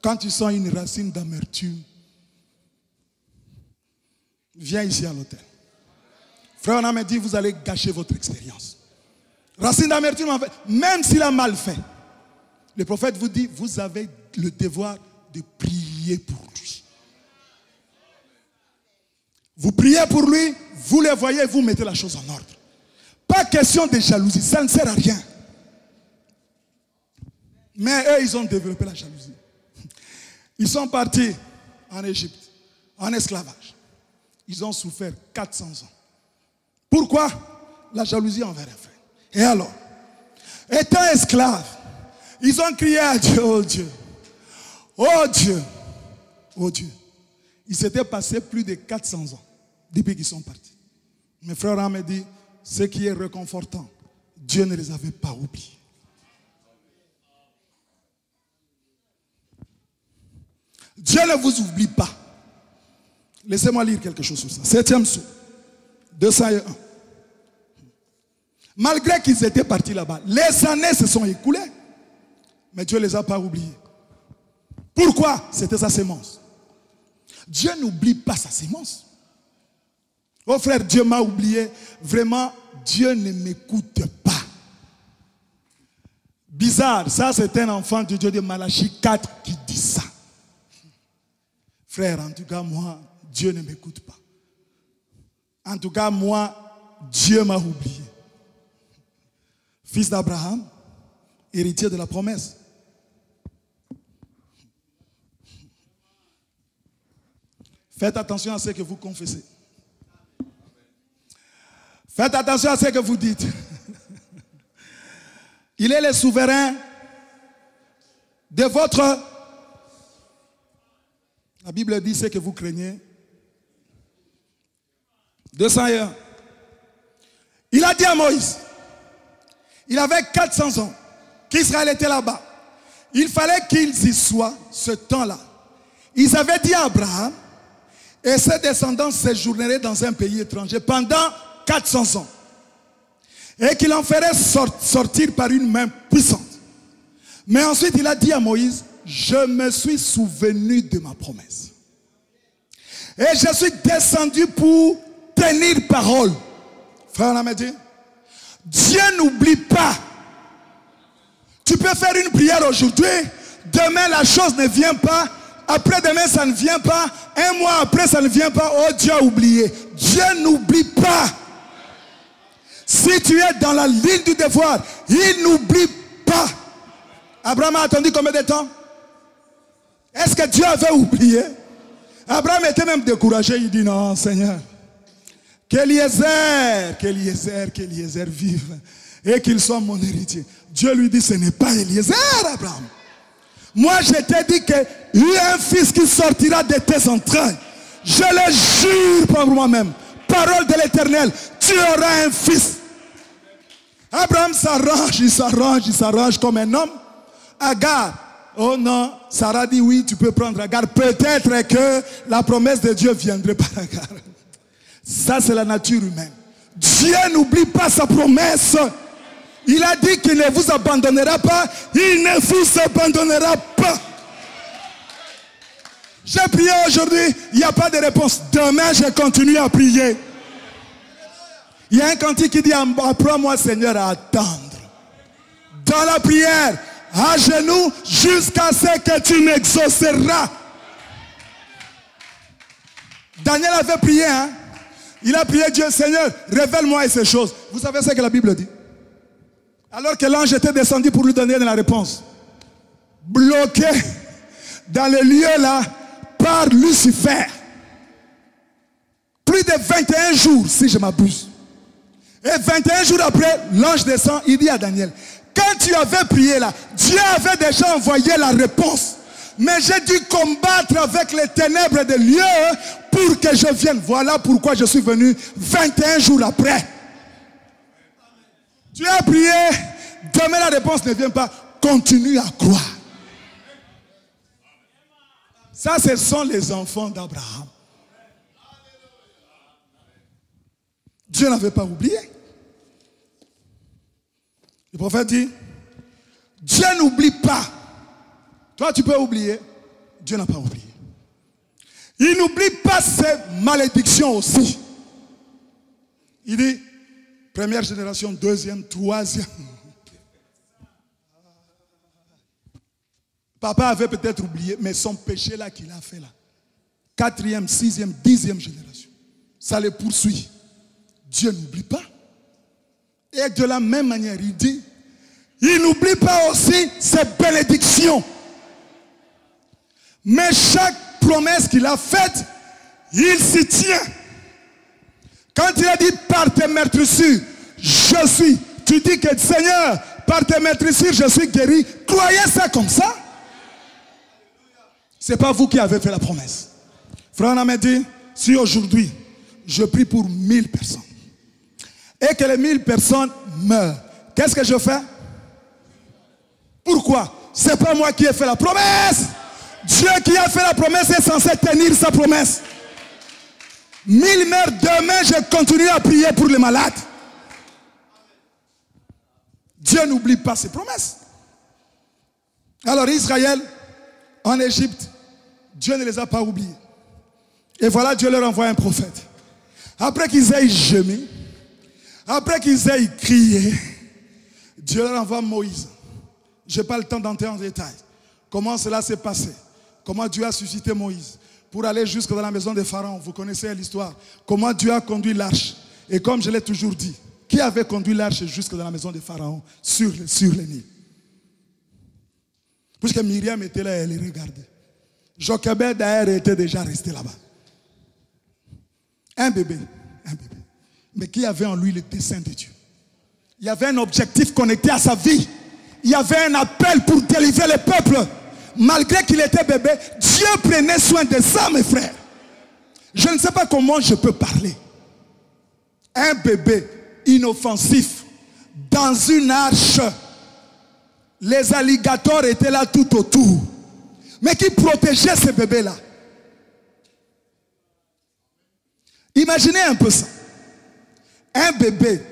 Quand tu sens une racine d'amertume, viens ici à l'hôtel. Frère, on m'a dit, vous allez gâcher votre expérience. Racine d'amertume, même s'il a mal fait. Le prophète vous dit, vous avez le devoir de prier pour lui. Vous priez pour lui, vous le voyez, vous mettez la chose en ordre. Pas question de jalousie, ça ne sert à rien. Mais eux, ils ont développé la jalousie. Ils sont partis en Égypte, en esclavage. Ils ont souffert 400 ans. Pourquoi? La jalousie envers un frère. Et alors, étant esclaves, ils ont crié à Dieu, oh Dieu, oh Dieu, oh Dieu. Il s'était passé plus de 400 ans depuis qu'ils sont partis. Mes frères me dit, ce qui est réconfortant, Dieu ne les avait pas oubliés. Dieu ne vous oublie pas. Laissez-moi lire quelque chose sur ça. 7e psaume, 201. Malgré qu'ils étaient partis là-bas, les années se sont écoulées, mais Dieu ne les a pas oubliés. Pourquoi? C'était sa sémence. Dieu n'oublie pas sa sémence. Oh frère, Dieu m'a oublié. Vraiment, Dieu ne m'écoute pas. Bizarre, ça c'est un enfant de Dieu de Malachie 4 qui dit ça. Frère, en tout cas, moi, Dieu ne m'écoute pas. En tout cas, moi, Dieu m'a oublié. fils d'Abraham, héritier de la promesse. Faites attention à ce que vous confessez. Faites attention à ce que vous dites. Il est le souverain de votre... La Bible dit ce que vous craignez. 201. Il a dit à Moïse, il avait 400 ans qu'Israël était là-bas. Il fallait qu'ils y soient ce temps-là. Ils avaient dit à Abraham, et ses descendants séjourneraient dans un pays étranger pendant 400 ans. Et qu'il en ferait sortir par une main puissante. Mais ensuite, il a dit à Moïse, je me suis souvenu de ma promesse. Et je suis descendu pour tenir parole. Frère Lamédi, Dieu n'oublie pas. Tu peux faire une prière aujourd'hui, demain la chose ne vient pas, après-demain ça ne vient pas, un mois après ça ne vient pas, oh Dieu a oublié. Dieu n'oublie pas. Si tu es dans la ligne du devoir, il n'oublie pas. Abraham a attendu combien de temps? Est-ce que Dieu avait oublié? Abraham était même découragé, il dit non Seigneur, qu'Eliezer vive et qu'il soit mon héritier. Dieu lui dit, ce n'est pas Eliezer, Abraham. Moi, je t'ai dit qu'il y a un fils qui sortira de tes entrailles. Je le jure par moi-même. Parole de l'Éternel, tu auras un fils. Abraham il s'arrange comme un homme. Agar, oh non, Sarah dit oui, tu peux prendre Agar. Peut-être que la promesse de Dieu viendrait par Agar. Ça, c'est la nature humaine. Dieu n'oublie pas sa promesse. Il a dit qu'il ne vous abandonnera pas. Il ne vous abandonnera pas. J'ai prié aujourd'hui, il n'y a pas de réponse. Demain, je continue à prier. Il y a un cantique qui dit, apprends-moi Seigneur à attendre. Dans la prière, à genoux, jusqu'à ce que tu m'exauceras. Daniel avait prié, hein. Il a prié Dieu, Seigneur, révèle-moi ces choses. Vous savez ce que la Bible dit? Alors que l'ange était descendu pour lui donner la réponse. Bloqué dans le lieu là par Lucifer. Plus de 21 jours, si je m'abuse. Et 21 jours après, l'ange descend, il dit à Daniel, quand tu avais prié là, Dieu avait déjà envoyé la réponse. Mais j'ai dû combattre avec les ténèbres de lieu pour que je vienne. Voilà pourquoi je suis venu 21 jours après. Tu as prié, demain la réponse ne vient pas. Continue à croire. Ça, ce sont les enfants d'Abraham. Dieu n'avait pas oublié. Le prophète dit, Dieu n'oublie pas. Toi, tu peux oublier. Dieu n'a pas oublié. Il n'oublie pas ses malédictions aussi. Il dit, première génération, deuxième, troisième. Papa avait peut-être oublié, mais son péché là qu'il a fait là. Quatrième, sixième, 10e génération. Ça les poursuit. Dieu n'oublie pas. Et de la même manière, il dit, il n'oublie pas aussi ses bénédictions. Mais chaque promesse qu'il a faite, il s'y tient. Quand il a dit par tes meurtrissures, je suis. Tu dis que Seigneur, par tes meurtrissures, je suis guéri. Croyez ça comme ça. Ce n'est pas vous qui avez fait la promesse. Frère Namedi, si aujourd'hui, je prie pour 1000 personnes et que les 1000 personnes meurent, qu'est-ce que je fais? Pourquoi? Ce n'est pas moi qui ai fait la promesse. Dieu qui a fait la promesse est censé tenir sa promesse. 1000 meurent, demain je continue à prier pour les malades. Dieu n'oublie pas ses promesses. Alors Israël, en Égypte, Dieu ne les a pas oubliés. Et voilà, Dieu leur envoie un prophète. Après qu'ils aient gémi, après qu'ils aient crié, Dieu leur envoie Moïse. Je n'ai pas le temps d'entrer en détail. Comment cela s'est passé? Comment Dieu a suscité Moïse pour aller jusque dans la maison de Pharaon. Vous connaissez l'histoire. Comment Dieu a conduit l'arche. Et comme je l'ai toujours dit, qui avait conduit l'arche jusque dans la maison de Pharaon sur le Nil. Puisque Myriam était là, elle les regardait. Jochebed d'ailleurs était déjà resté là-bas. Un bébé, mais qui avait en lui le dessein de Dieu. Il y avait un objectif connecté à sa vie. Il y avait un appel pour délivrer le peuple. Malgré qu'il était bébé, Dieu prenait soin de ça, mes frères. Je ne sais pas comment je peux parler. Un bébé inoffensif dans une arche. Les alligators étaient là tout autour. Mais qui protégeait ce bébé-là? Imaginez un peu ça. Un bébé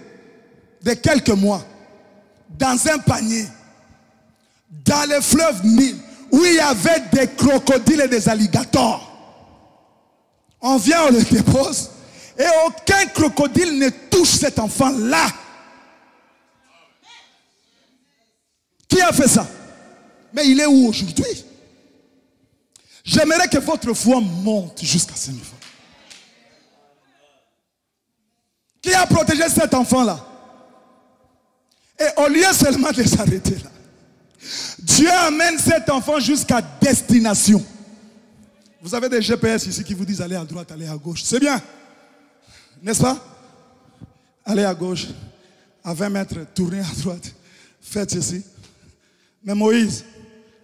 de quelques mois dans un panier dans le fleuve Nil où il y avait des crocodiles et des alligators. On vient, on le dépose et aucun crocodile ne touche cet enfant-là. Qui a fait ça? Mais il est où aujourd'hui? J'aimerais que votre foi monte jusqu'à ce niveau. Qui a protégé cet enfant-là? Et au lieu seulement de s'arrêter là, Dieu amène cet enfant jusqu'à destination. Vous avez des GPS ici qui vous disent allez à droite, allez à gauche. C'est bien. N'est-ce pas? Allez à gauche. À 20 mètres, tournez à droite. Faites ceci. Mais Moïse,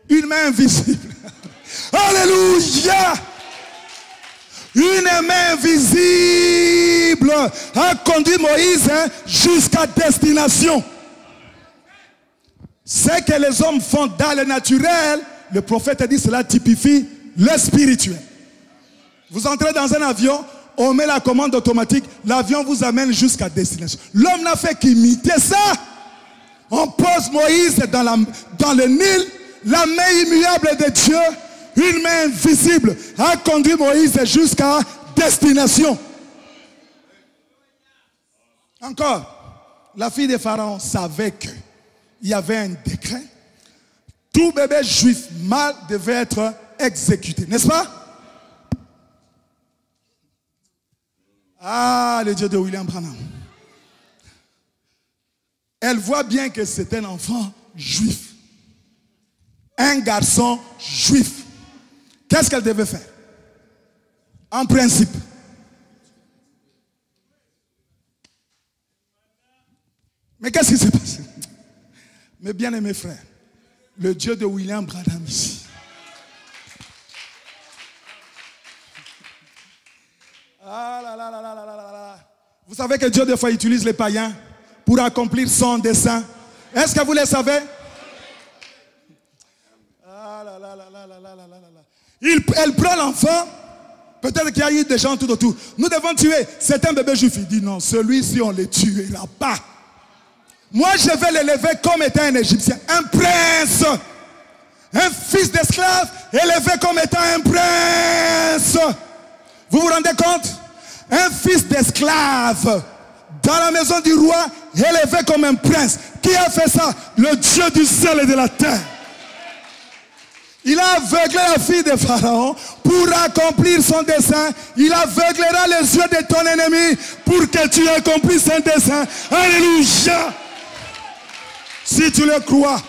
une main invisible. Alléluia! Une main invisible a conduit Moïse jusqu'à destination. Ce que les hommes font dans le naturel, le prophète a dit cela typifie le spirituel. Vous entrez dans un avion, on met la commande automatique, l'avion vous amène jusqu'à destination. L'homme n'a fait qu'imiter ça. On pose Moïse dans le Nil, la main immuable de Dieu, une main invisible a conduit Moïse jusqu'à destination. Encore, la fille de Pharaon savait qu'il y avait un décret. Tout bébé juif mâle devait être exécuté, n'est-ce pas? Ah, le Dieu de William Branham. Elle voit bien que c'est un enfant juif. Un garçon juif. Qu'est-ce qu'elle devait faire? En principe. Mais qu'est-ce qui s'est passé? Mes bien-aimés frères, le Dieu de William Branham ici. Ah là là là là là là là. Vous savez que Dieu des fois utilise les païens pour accomplir son dessein. Est-ce que vous le savez? Ah là là là là là là là là là. Elle prend l'enfant. Peut-être qu'il y a eu des gens tout autour. Nous devons tuer. C'est un bébé juif. Il dit non, celui-ci on ne le tuera pas. Moi je vais l'élever comme étant un Égyptien. Un prince. Un fils d'esclave élevé comme étant un prince. Vous vous rendez compte? Un fils d'esclave dans la maison du roi élevé comme un prince. Qui a fait ça? Le Dieu du ciel et de la terre. Il a aveuglé la fille de Pharaon pour accomplir son dessein. Il aveuglera les yeux de ton ennemi pour que tu accomplisses son dessein. Alléluia! Si tu le crois.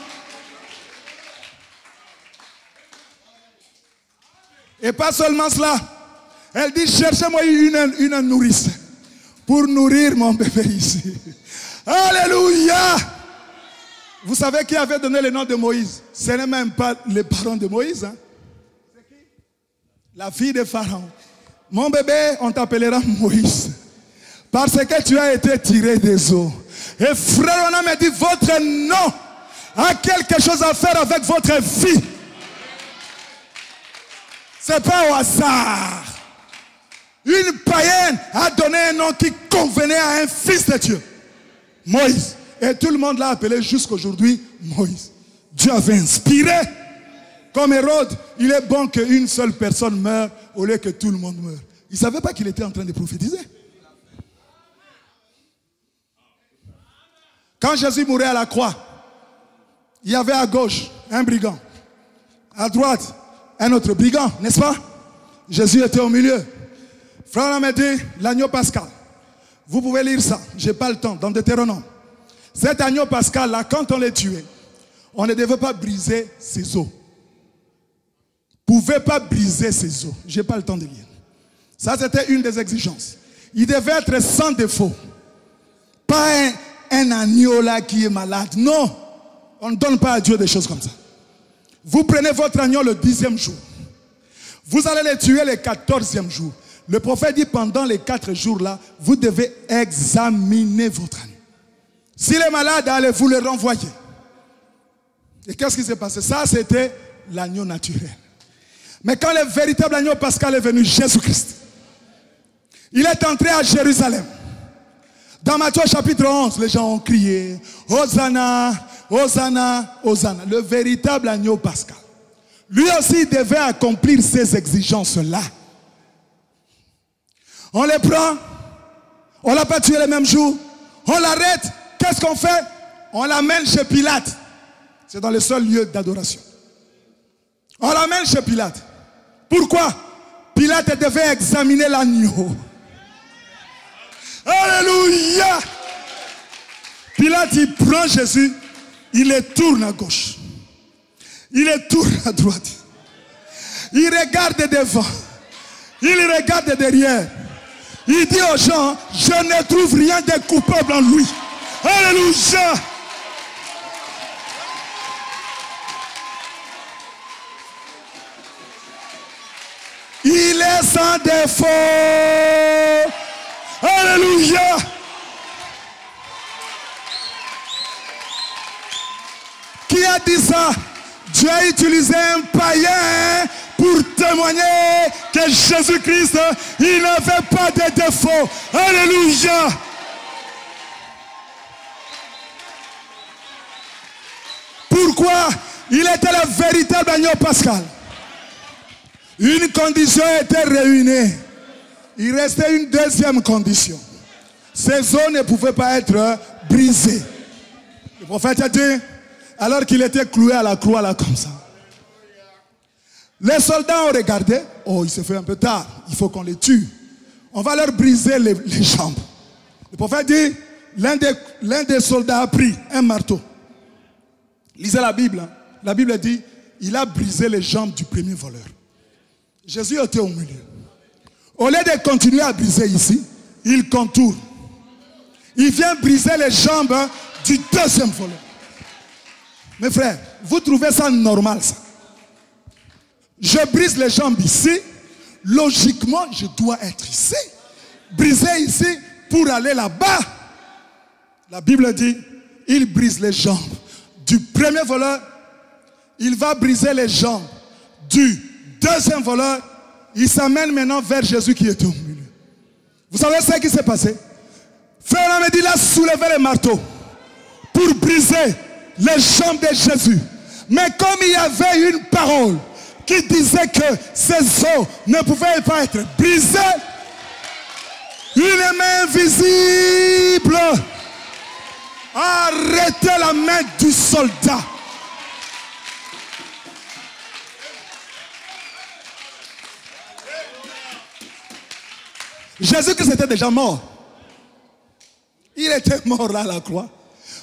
Et pas seulement cela. Elle dit, cherchez-moi une nourrice pour nourrir mon bébé ici. Alléluia! Vous savez qui avait donné le nom de Moïse? Ce n'est même pas les parents de Moïse. Hein? C'est qui? La fille de Pharaon. Mon bébé, on t'appellera Moïse. Parce que tu as été tiré des eaux. Et frère, on a me dit, votre nom a quelque chose à faire avec votre vie. C'est pas au hasard. Une païenne a donné un nom qui convenait à un fils de Dieu. Moïse. Et tout le monde l'a appelé jusqu'aujourd'hui Moïse. Dieu avait inspiré. Comme Hérode, il est bon qu'une seule personne meure au lieu que tout le monde meure. Il ne savait pas qu'il était en train de prophétiser. Quand Jésus mourait à la croix, il y avait à gauche un brigand. À droite, un autre brigand, n'est-ce pas? Jésus était au milieu. Frère m'a dit, l'agneau pascal. Vous pouvez lire ça, je n'ai pas le temps, dans Deutéronome. Cet agneau pascal là, quand on l'a tué, on ne devait pas briser ses os. Vous ne pouvez pas briser ses os. Je n'ai pas le temps de lire. Ça, c'était une des exigences. Il devait être sans défaut. Pas un agneau là qui est malade. Non, on ne donne pas à Dieu des choses comme ça. Vous prenez votre agneau le 10e jour. Vous allez le tuer le 14e jour. Le prophète dit pendant les 4 jours là, vous devez examiner votre agneau. S'il est malade, allez vous le renvoyer. Et qu'est-ce qui s'est passé? Ça, c'était l'agneau naturel. Mais quand le véritable agneau pascal est venu, Jésus-Christ, il est entré à Jérusalem. Dans Matthieu chapitre 11, les gens ont crié Hosanna, Hosanna, Hosanna. Le véritable agneau pascal. Lui aussi devait accomplir ces exigences-là. On les prend, on ne l'a pas tué le même jour, on l'arrête. Qu'est-ce qu'on fait? On l'amène chez Pilate. C'est dans le seul lieu d'adoration. On l'amène chez Pilate. Pourquoi? Pilate devait examiner l'agneau. Alléluia! Pilate, il prend Jésus, il le tourne à gauche. Il le tourne à droite. Il regarde devant. Il regarde derrière. Il dit aux gens, je ne trouve rien de coupable en lui. Alléluia! Il est sans défaut. Alléluia! Qui a dit ça? Dieu a utilisé un païen pour témoigner que Jésus-Christ, il n'avait pas de défaut. Alléluia! Pourquoi? Il était le véritable agneau pascal. Une condition était réunie. Il restait une deuxième condition. Ses os ne pouvaient pas être brisés. Le prophète a dit, alors qu'il était cloué à la croix là comme ça. Les soldats ont regardé. Oh, il s'est fait un peu tard. Il faut qu'on les tue. On va leur briser les jambes. Le prophète dit, l'un des soldats a pris un marteau. Lisez la Bible. Hein. La Bible dit, il a brisé les jambes du premier voleur. Jésus était au milieu. Au lieu de continuer à briser ici, il contourne. Il vient briser les jambes du deuxième voleur. Mes frères, vous trouvez ça normal ça? Je brise les jambes ici. Logiquement, je dois être ici. Briser ici pour aller là-bas. La Bible dit, il brise les jambes du premier voleur. Il va briser les jambes du deuxième voleur. Il s'amène maintenant vers Jésus qui était au milieu. Vous savez ce qui s'est passé? Frère Ahmed, il a soulevé le marteau pour briser les jambes de Jésus. Mais comme il y avait une parole qui disait que ses os ne pouvaient pas être brisés, une main invisible a arrêté la main du soldat. Jésus-Christ était déjà mort. Il était mort là à la croix.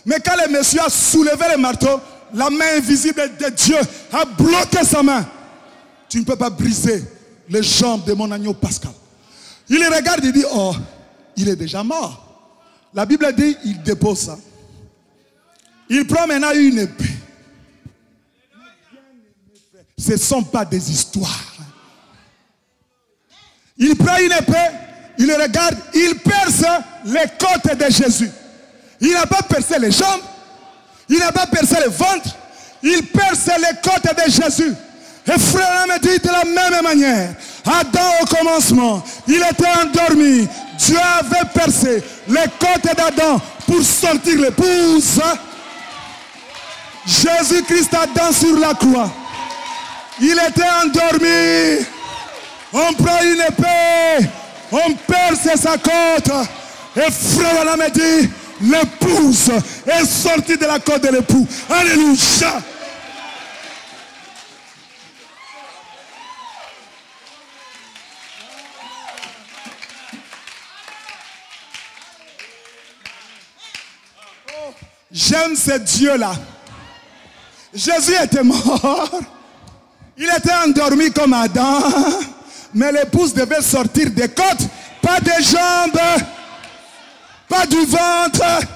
Mais quand le monsieur a soulevé le marteau, la main invisible de Dieu a bloqué sa main. Tu ne peux pas briser les jambes de mon agneau pascal. Il regarde et dit, oh, il est déjà mort. La Bible dit, il dépose ça. Il prend maintenant une épée. Ce ne sont pas des histoires. Il prend une épée, il regarde, il perce les côtes de Jésus. Il n'a pas percé les jambes, il n'a pas percé le ventre, il perce les côtes de Jésus. Et frère me dit de la même manière, Adam au commencement, il était endormi. Dieu avait percé les côtes d'Adam pour sortir l'épouse. Jésus-Christ Adam sur la croix. Il était endormi. On prend une épée, on perce sa côte. Et frère me dit, l'épouse est sortie de la côte de l'époux. Alléluia. J'aime ce Dieu-là. Jésus était mort. Il était endormi comme Adam. Mais l'épouse devait sortir des côtes, pas des jambes, pas du ventre,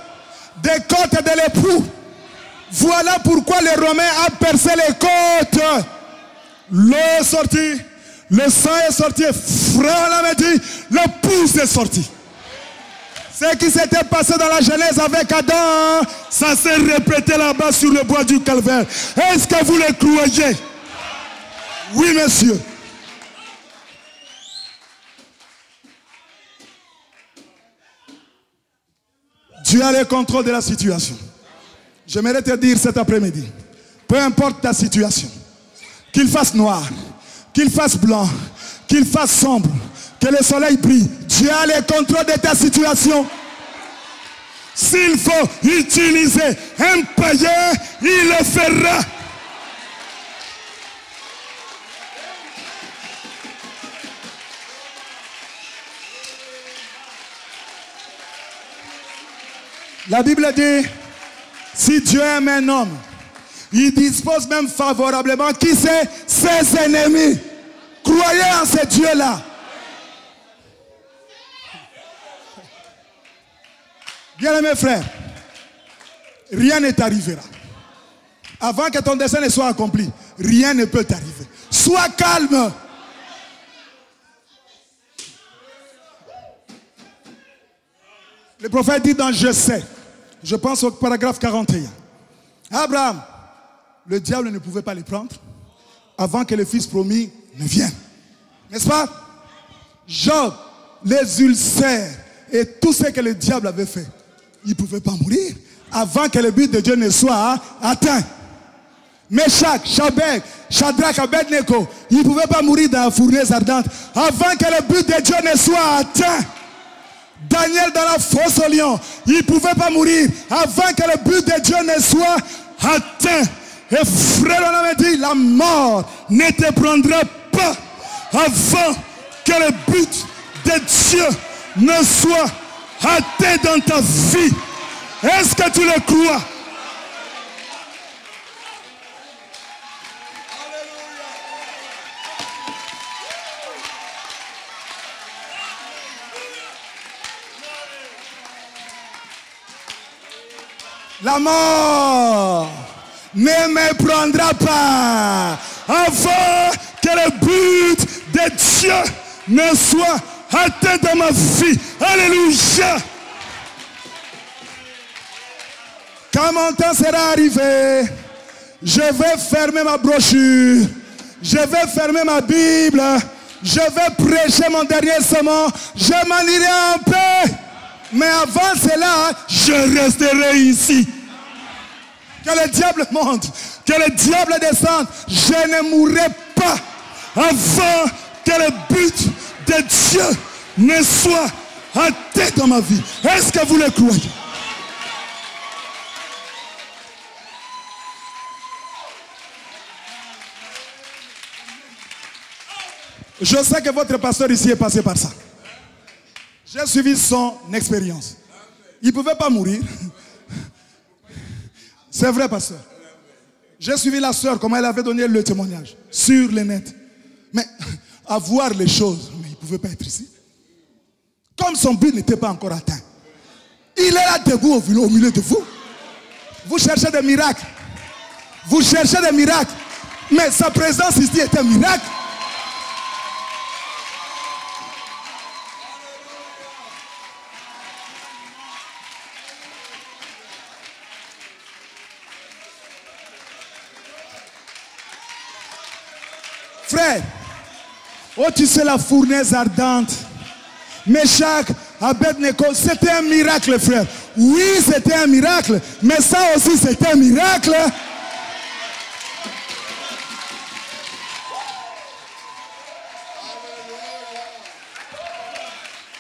des côtes de l'époux. Voilà pourquoi les Romains ont percé les côtes. L'eau est sortie, le sang est sorti, frère l'a dit, l'épouse est sortie. Ce qui s'était passé dans la Genèse avec Adam, ça s'est répété là-bas sur le bois du Calvaire. Est-ce que vous le croyez? Oui, monsieur. Dieu a le contrôle de la situation. J'aimerais te dire cet après-midi, peu importe ta situation, qu'il fasse noir, qu'il fasse blanc, qu'il fasse sombre, que le soleil brille, Dieu a le contrôle de ta situation. S'il faut utiliser un païen, il le fera. La Bible dit, si Dieu aime un homme, il dispose même favorablement, qui c'est? Ses ennemis. Croyez en ce Dieu-là. Bien-aimés frères, rien ne t'arrivera. Avant que ton dessein ne soit accompli, rien ne peut t'arriver. Sois calme. Le prophète dit dans Je sais, je pense au paragraphe 41. Abraham, le diable ne pouvait pas les prendre avant que le fils promis ne vienne. N'est-ce pas? Job, les ulcères et tout ce que le diable avait fait, il ne pouvait pas mourir avant que le but de Dieu ne soit atteint. Meshach, Shadrach, Abednego, ils ne pouvaient pas mourir dans la fournaise ardente avant que le but de Dieu ne soit atteint. Daniel dans la fosse au lion, il ne pouvait pas mourir avant que le but de Dieu ne soit atteint. Et frère, on avait dit, la mort ne te prendra pas avant que le but de Dieu ne soit atteint dans ta vie. Est-ce que tu le crois? La mort ne me prendra pas avant que le but de Dieu ne soit atteint dans ma vie. Alléluia. Quand mon temps sera arrivé, je vais fermer ma brochure, je vais fermer ma Bible, je vais prêcher mon dernier sermon, je m'en irai en paix. Mais avant cela, je resterai ici. Que le diable monte, que le diable descende. Je ne mourrai pas avant que le but de Dieu ne soit atteint dans ma vie. Est-ce que vous le croyez? Je sais que votre pasteur ici est passé par ça. J'ai suivi son expérience. Il ne pouvait pas mourir. C'est vrai, pasteur. J'ai suivi la sœur, comment elle avait donné le témoignage sur le net. Mais à voir les choses, mais il ne pouvait pas être ici. Comme son but n'était pas encore atteint. Il est là debout au milieu de vous. Vous cherchez des miracles. Vous cherchez des miracles. Mais sa présence ici est un miracle. Frère, oh tu sais la fournaise ardente, Meshach, Abednego, c'était un miracle frère. Oui c'était un miracle, mais ça aussi c'était un miracle.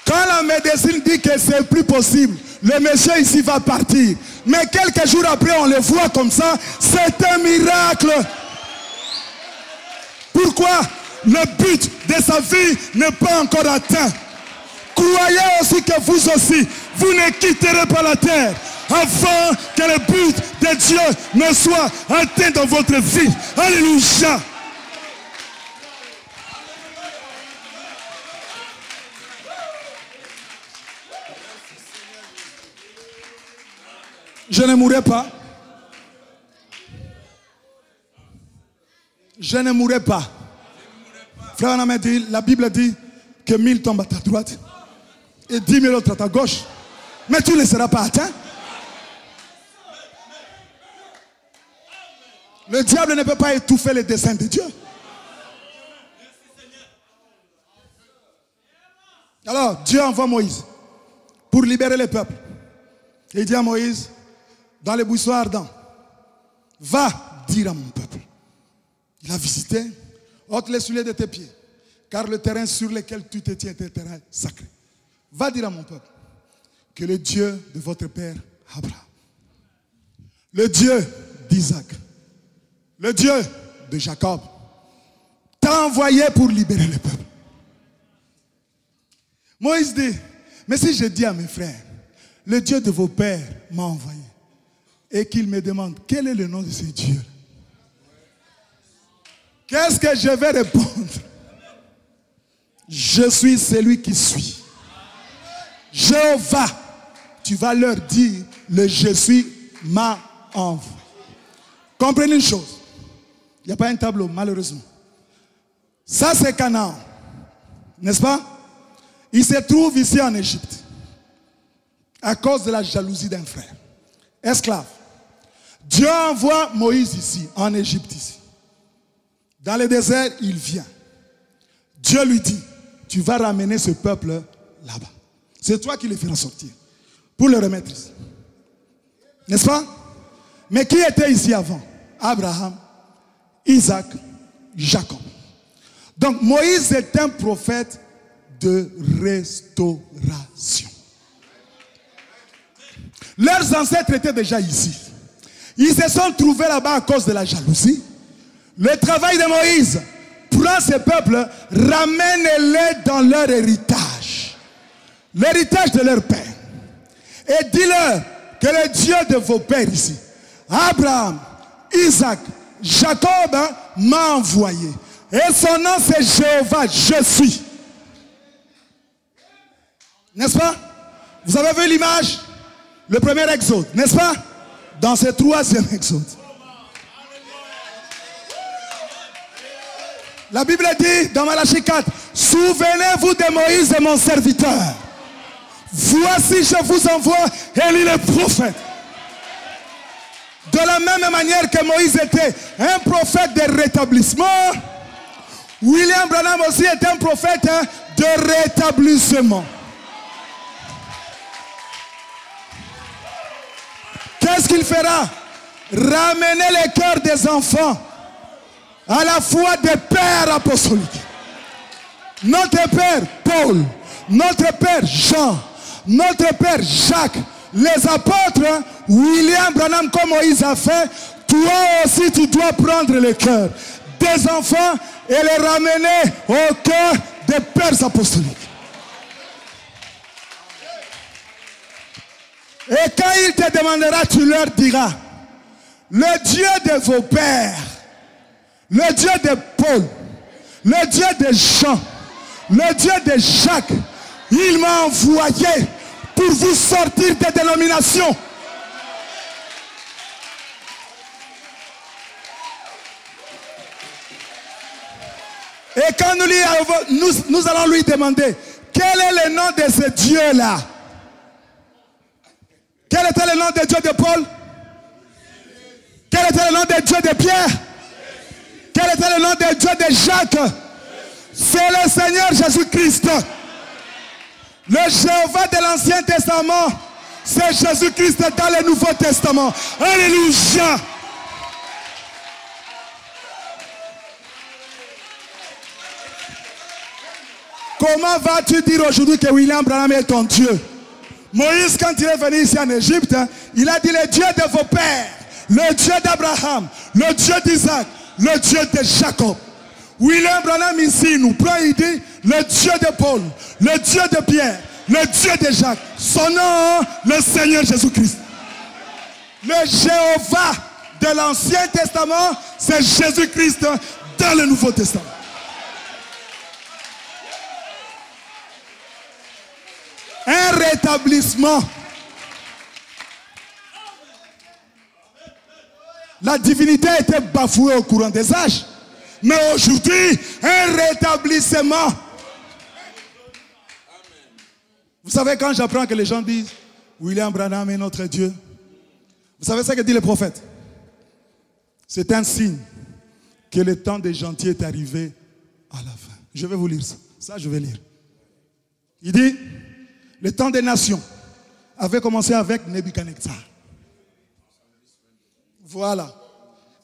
Quand la médecine dit que c'est plus possible, le monsieur ici va partir. Mais quelques jours après on le voit comme ça, c'est un miracle. Pourquoi? Le but de sa vie n'est pas encore atteint. Croyez aussi que vous aussi, vous ne quitterez pas la terre avant que le but de Dieu ne soit atteint dans votre vie. Alléluia. Je ne mourrai pas. Je ne mourrai pas. Frère Anna dit, la Bible dit que 1000 tombent à ta droite et 10 000 autres à ta gauche. Mais tu ne seras pas atteint. Le diable ne peut pas étouffer les desseins de Dieu. Alors, Dieu envoie Moïse pour libérer le peuple. Et il dit à Moïse, dans les buissons ardents, va dire à mon peuple. Il a visité, ôte les souliers de tes pieds, car le terrain sur lequel tu te tiens est un terrain sacré. Va dire à mon peuple que le Dieu de votre père Abraham, le Dieu d'Isaac, le Dieu de Jacob, t'a envoyé pour libérer le peuple. Moïse dit, mais si je dis à mes frères, le Dieu de vos pères m'a envoyé, et qu'il me demande quel est le nom de ce Dieu, qu'est-ce que je vais répondre? Je suis celui qui suis. Jéhovah, tu vas leur dire, le je suis m'a envoyé. Comprenez une chose, il n'y a pas un tableau malheureusement. Ça c'est Canaan, n'est-ce pas? Il se trouve ici en Égypte à cause de la jalousie d'un frère. Esclave. Dieu envoie Moïse ici, en Égypte ici. Dans le désert, il vient. Dieu lui dit, tu vas ramener ce peuple là-bas. C'est toi qui les feras sortir pour le remettre ici. N'est-ce pas? Mais qui était ici avant? Abraham, Isaac, Jacob. Donc Moïse est un prophète de restauration. Leurs ancêtres étaient déjà ici. Ils se sont trouvés là-bas à cause de la jalousie. Le travail de Moïse, prend ce peuple, ramène-les dans leur héritage. L'héritage de leur père. Et dis-leur que le Dieu de vos pères ici, Abraham, Isaac, Jacob, m'a envoyé. Et son nom c'est Jéhovah, je suis. N'est-ce pas? Vous avez vu l'image? Le premier exode, n'est-ce pas? Dans ce troisième exode. La Bible dit dans Malachie 4, souvenez-vous de Moïse et mon serviteur. Voici je vous envoie Élie le prophète. De la même manière que Moïse était un prophète de rétablissement, William Branham aussi est un prophète de rétablissement. Qu'est-ce qu'il fera? Ramener les cœurs des enfants à la foi des pères apostoliques. Notre père Paul, notre père Jean, notre père Jacques, les apôtres, William Branham comme Moïse a fait, toi aussi tu dois prendre le cœur des enfants et les ramener au cœur des pères apostoliques. Et quand il te demandera, tu leur diras, le Dieu de vos pères, le Dieu de Paul, le Dieu de Jean, le Dieu de Jacques, il m'a envoyé pour vous sortir des dénominations. Et quand nous allons lui demander, quel est le nom de ce Dieu-là? Quel était le nom de Dieu de Paul? Quel était le nom de Dieu de Pierre? Quel était le nom de Dieu de Jacques? C'est le Seigneur Jésus-Christ. Le Jéhovah de l'Ancien Testament, c'est Jésus-Christ dans le Nouveau Testament. Alléluia. Comment vas-tu dire aujourd'hui que William Branham est ton Dieu? Moïse, quand il est venu ici en Égypte, il a dit le Dieu de vos pères, le Dieu d'Abraham, le Dieu d'Isaac, le Dieu de Jacob. William Branham ici nous prend, il dit le Dieu de Paul, le Dieu de Pierre, le Dieu de Jacques. Son nom, le Seigneur Jésus-Christ. Le Jéhovah de l'Ancien Testament, c'est Jésus-Christ dans le Nouveau Testament. Un rétablissement. La divinité a été bafouée au courant des âges. Mais aujourd'hui, un rétablissement. Vous savez, quand j'apprends que les gens disent William Branham est notre Dieu, vous savez ce que dit le prophète? C'est un signe que le temps des gentils est arrivé à la fin. Je vais vous lire ça. Ça, je vais lire. Il dit, le temps des nations avait commencé avec Nebuchadnezzar. Voilà.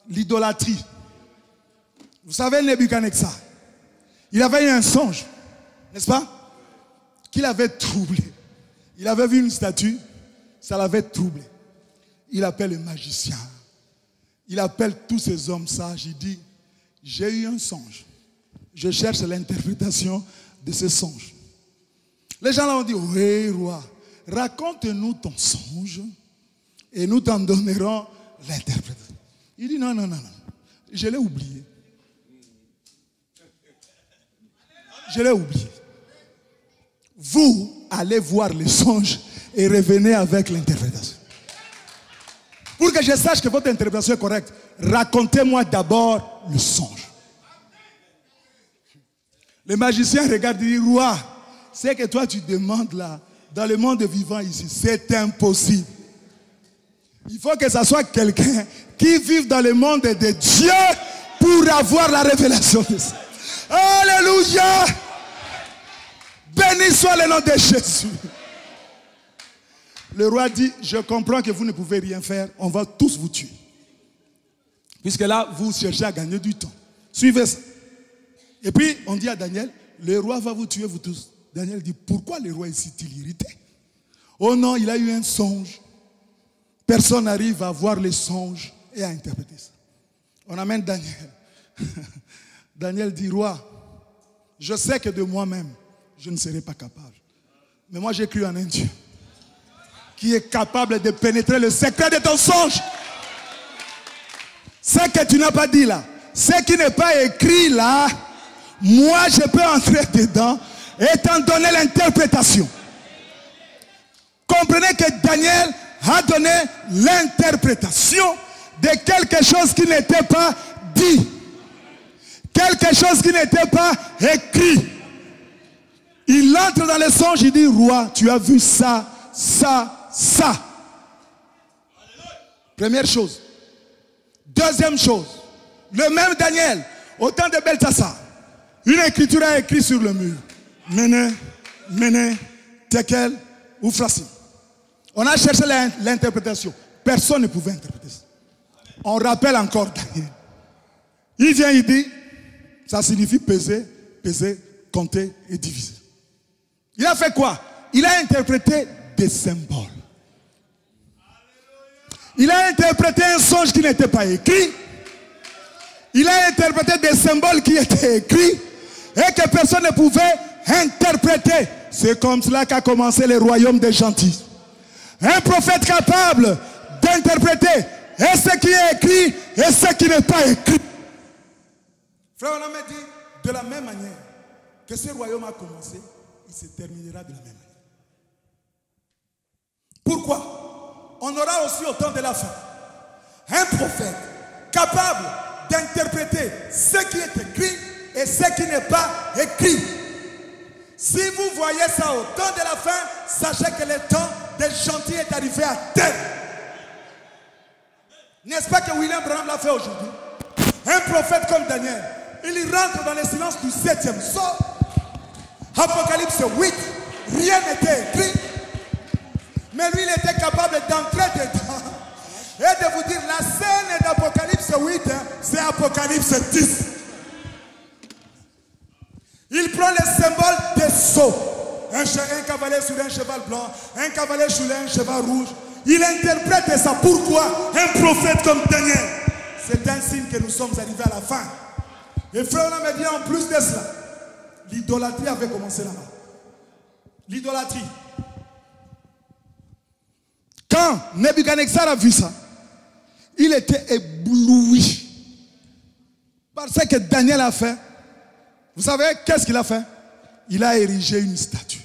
L'idolâtrie. Vous savez, Nebuchadnezzar, il avait eu un songe, n'est-ce pas? Qu'il avait troublé. Il avait vu une statue, ça l'avait troublé. Il appelle le magicien. Il appelle tous ces hommes sages. Il dit, j'ai eu un songe. Je cherche l'interprétation de ce songe. Les gens là ont dit, oui, roi, raconte-nous ton songe et nous t'en donnerons l'interprétation. Il dit, non, non, non, non. Je l'ai oublié. Je l'ai oublié. Vous allez voir le songe et revenez avec l'interprétation. Pour que je sache que votre interprétation est correcte, racontez-moi d'abord le songe. Le magicien regarde et dit, roi, c'est que toi tu demandes là, dans le monde vivant ici, c'est impossible. Il faut que ce soit quelqu'un qui vive dans le monde de Dieu pour avoir la révélation de ça. Alléluia! Béni soit le nom de Jésus. Le roi dit, je comprends que vous ne pouvez rien faire, on va tous vous tuer. Puisque là, vous cherchez à gagner du temps. Suivez ça. Et puis, on dit à Daniel, le roi va vous tuer, vous tous. Daniel dit, pourquoi le roi est si-t-il irrité? Oh non, il a eu un songe. Personne n'arrive à voir les songes et à interpréter ça. On amène Daniel. Daniel dit, roi, je sais que de moi-même, je ne serai pas capable. Mais moi, j'ai cru en un Dieu qui est capable de pénétrer le secret de ton songe. Ce que tu n'as pas dit là, ce qui n'est pas écrit là, moi, je peux entrer dedans et t'en donner l'interprétation. Comprenez que Daniel a donné l'interprétation de quelque chose qui n'était pas dit. Quelque chose qui n'était pas écrit. Il entre dans le songe, il dit, roi, tu as vu ça, ça, ça. Première chose. Deuxième chose. Le même Daniel, au temps de Belsassar, une écriture a écrit sur le mur. Méné, Méné, Tekel, Oufrassim. On a cherché l'interprétation. Personne ne pouvait interpréter ça. On rappelle encore Daniel. Il vient, il dit, ça signifie peser, peser, compter et diviser. Il a fait quoi? Il a interprété des symboles. Il a interprété un songe qui n'était pas écrit. Il a interprété des symboles qui étaient écrits et que personne ne pouvait interpréter. C'est comme cela qu'a commencé le royaume des gentils. Un prophète capable d'interpréter et ce qui est écrit et ce qui n'est pas écrit. Frère, on a dit de la même manière que ce royaume a commencé, il se terminera de la même manière. Pourquoi? On aura aussi au temps de la fin un prophète capable d'interpréter ce qui est écrit et ce qui n'est pas écrit. Si vous voyez ça au temps de la fin, sachez que le temps des gentils est arrivé à terme. N'est-ce pas que William Branham l'a fait aujourd'hui? Un prophète comme Daniel, il rentre dans le silence du 7e sort. Apocalypse 8, rien n'était écrit. Mais lui, il était capable d'entrer dedans et de vous dire, la scène d'Apocalypse 8, c'est Apocalypse 10. Il prend le symbole des sceaux. Un cavalier sur un cheval blanc, un cavalier sur un cheval rouge. Il interprète ça. Pourquoi? Un prophète comme Daniel. C'est un signe que nous sommes arrivés à la fin. Et frère, on m'a dit en plus de cela, l'idolâtrie avait commencé là-bas. L'idolâtrie. Quand Nebuchadnezzar a vu ça, il était ébloui par ce que Daniel a fait. Vous savez, qu'est-ce qu'il a fait? Il a érigé une statue.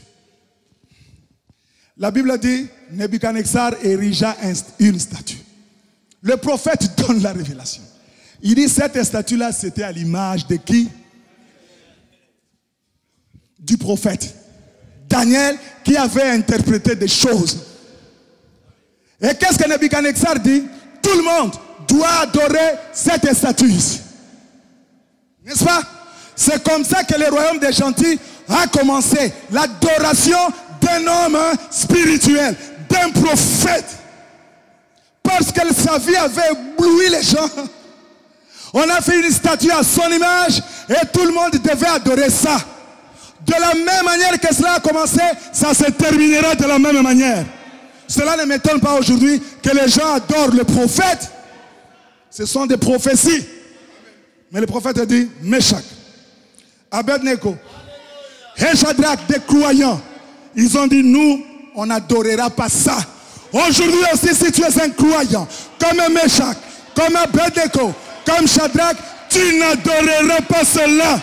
La Bible dit, Nebuchadnezzar érigea une statue. Le prophète donne la révélation. Il dit, cette statue-là, c'était à l'image de qui? Du prophète. Daniel, qui avait interprété des choses. Et qu'est-ce que Nebuchadnezzar dit? Tout le monde doit adorer cette statue. N'est-ce pas? C'est comme ça que le royaume des gentils a commencé. L'adoration d'un homme spirituel, d'un prophète. Parce que sa vie avait ébloui les gens. On a fait une statue à son image et tout le monde devait adorer ça. De la même manière que cela a commencé, ça se terminera de la même manière. Cela ne m'étonne pas aujourd'hui que les gens adorent le prophète. Ce sont des prophéties. Mais le prophète a dit, Meshach, Abednego et Shadrach, des croyants, ils ont dit, nous, on n'adorera pas ça. Aujourd'hui aussi, si tu es un croyant, comme Meshach, comme Abednego, comme Shadrach, tu n'adoreras pas cela.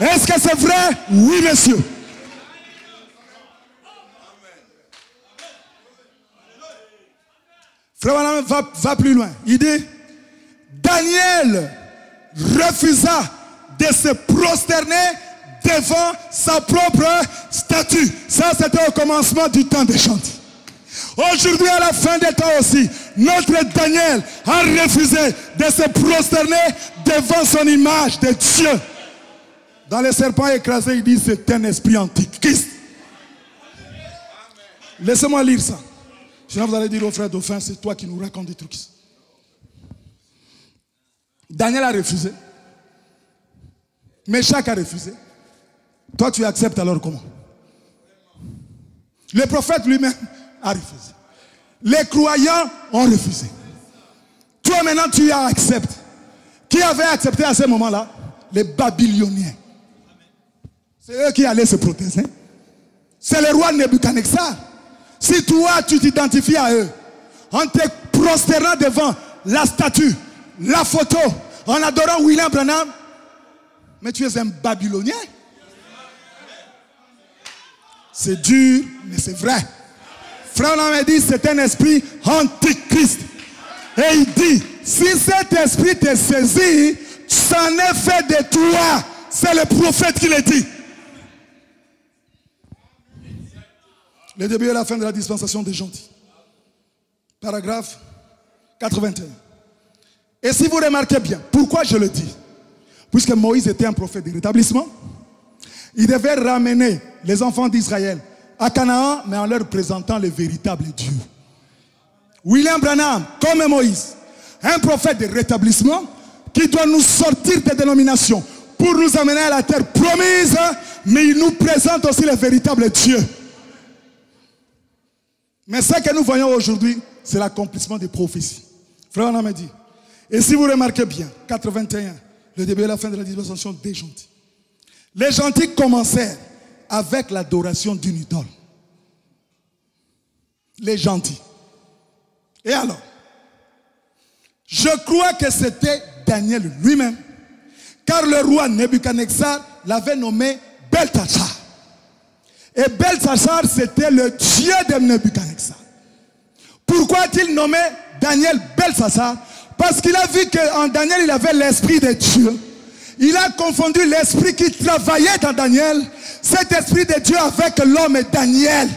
Est-ce que c'est vrai? Oui, monsieur. Frère Branham va plus loin. Il dit, Daniel refusa de se prosterner devant sa propre statue. Ça, c'était au commencement du temps des gentils. Aujourd'hui, à la fin des temps aussi, notre Daniel a refusé de se prosterner devant son image de Dieu. Dans les serpents écrasés, il dit c'est un esprit antichrist. Laissez-moi lire ça. Sinon vous allez dire au frère Dauphin, c'est toi qui nous racontes des trucs. Daniel a refusé. Meshach a refusé. Toi tu acceptes alors comment? Le prophète lui-même a refusé. Les croyants ont refusé. Toi maintenant tu acceptes. Qui avait accepté à ce moment-là? Les Babyloniens. C'est eux qui allaient se protéger. C'est le roi Nebuchadnezzar. Si toi tu t'identifies à eux, en te prosternant devant la statue, la photo, en adorant William Branham, mais tu es un Babylonien. C'est dur, mais c'est vrai. Frère Branham dit c'est un esprit antichrist. Et il dit, si cet esprit te saisit, c'en est fait de toi. C'est le prophète qui le dit. Le début et la fin de la dispensation des gentils. Paragraphe 81. Et si vous remarquez bien, pourquoi je le dis? Puisque Moïse était un prophète de rétablissement, il devait ramener les enfants d'Israël à Canaan, mais en leur présentant le véritable Dieu. William Branham, comme Moïse, un prophète de rétablissement qui doit nous sortir des dénominations pour nous amener à la terre promise, mais il nous présente aussi le véritable Dieu. Mais ce que nous voyons aujourd'hui, c'est l'accomplissement des prophéties. Frère Branham a dit, et si vous remarquez bien, 81, le début et la fin de la dispensation des gentils. Les gentils commencèrent avec l'adoration d'une idole. Les gentils. Et alors, je crois que c'était Daniel lui-même, car le roi Nebuchadnezzar l'avait nommé Belteshazzar. Et Belteshazzar, c'était le dieu de Nebuchadnezzar. Pourquoi a-t-il nommé Daniel Belteshazzar? Parce qu'il a vu qu'en Daniel, il avait l'esprit de Dieu. Il a confondu l'esprit qui travaillait dans Daniel, cet esprit de Dieu avec l'homme Daniel.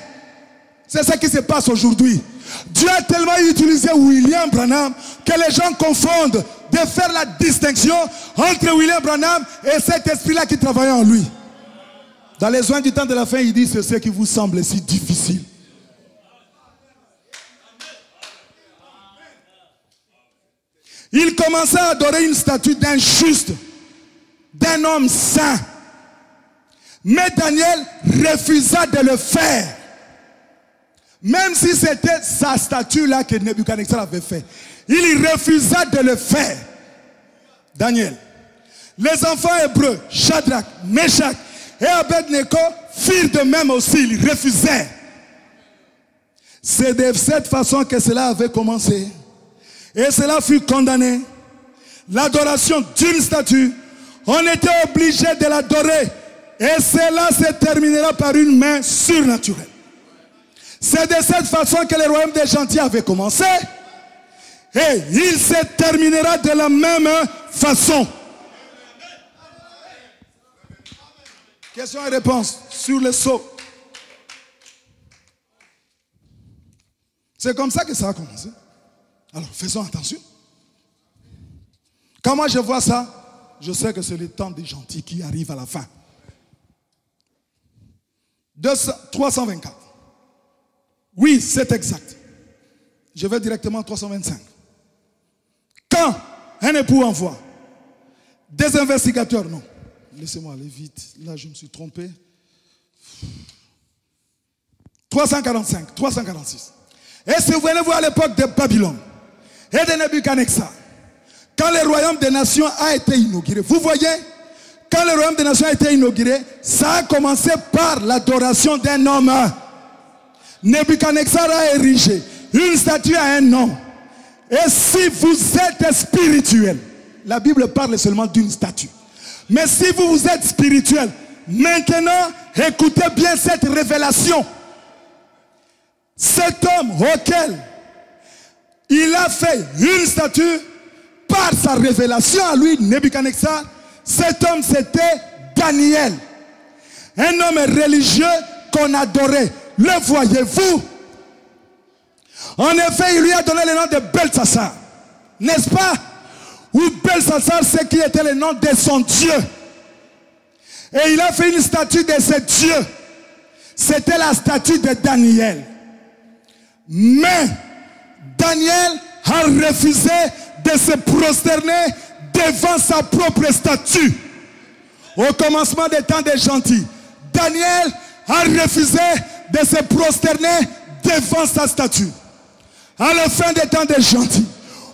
C'est ce qui se passe aujourd'hui. Dieu a tellement utilisé William Branham que les gens confondent de faire la distinction entre William Branham et cet esprit-là qui travaillait en lui. Dans les soins du temps de la fin, il dit c'est ce qui vous semble si difficile. Il commença à adorer une statue d'un juste, d'un homme saint. Mais Daniel refusa de le faire. Même si c'était sa statue-là que Nebuchadnezzar avait fait. Il refusa de le faire. Daniel. Les enfants hébreux, Shadrach, Meshach et Abednego firent de même aussi. Ils refusaient. C'est de cette façon que cela avait commencé. Et cela fut condamné. L'adoration d'une statue, on était obligé de l'adorer. Et cela se terminera par une main surnaturelle. C'est de cette façon que le royaume des gentils avait commencé. Et il se terminera de la même façon. Question et réponse sur le sceau. C'est comme ça que ça a commencé. Alors faisons attention. Quand moi je vois ça, je sais que c'est le temps des gentils qui arrive à la fin. 324. Oui, c'est exact. Je vais directement à 325. Quand un époux envoie des investigateurs, non. Laissez-moi aller vite. Là, je me suis trompé. 345, 346. Et si vous venez voir l'époque de Babylone et de Nebuchadnezzar, quand le royaume des nations a été inauguré, vous voyez, quand le royaume des nations a été inauguré, ça a commencé par l'adoration d'un homme. Nebuchadnezzar a érigé une statue à un homme. Et si vous êtes spirituel, la Bible parle seulement d'une statue. Mais si vous êtes spirituel, maintenant, écoutez bien cette révélation. Cet homme auquel il a fait une statue, par sa révélation à lui, Nebuchadnezzar, cet homme c'était Daniel. Un homme religieux qu'on adorait. Le voyez-vous? En effet, il lui a donné le nom de Belsassar. N'est-ce pas? Ou Belsassar, c'est qui était le nom de son Dieu. Et il a fait une statue de ce Dieu. C'était la statue de Daniel. Mais Daniel a refusé de se prosterner devant sa propre statue. Au commencement des temps des gentils, Daniel a refusé de se prosterner devant sa statue. À la fin des temps des gentils,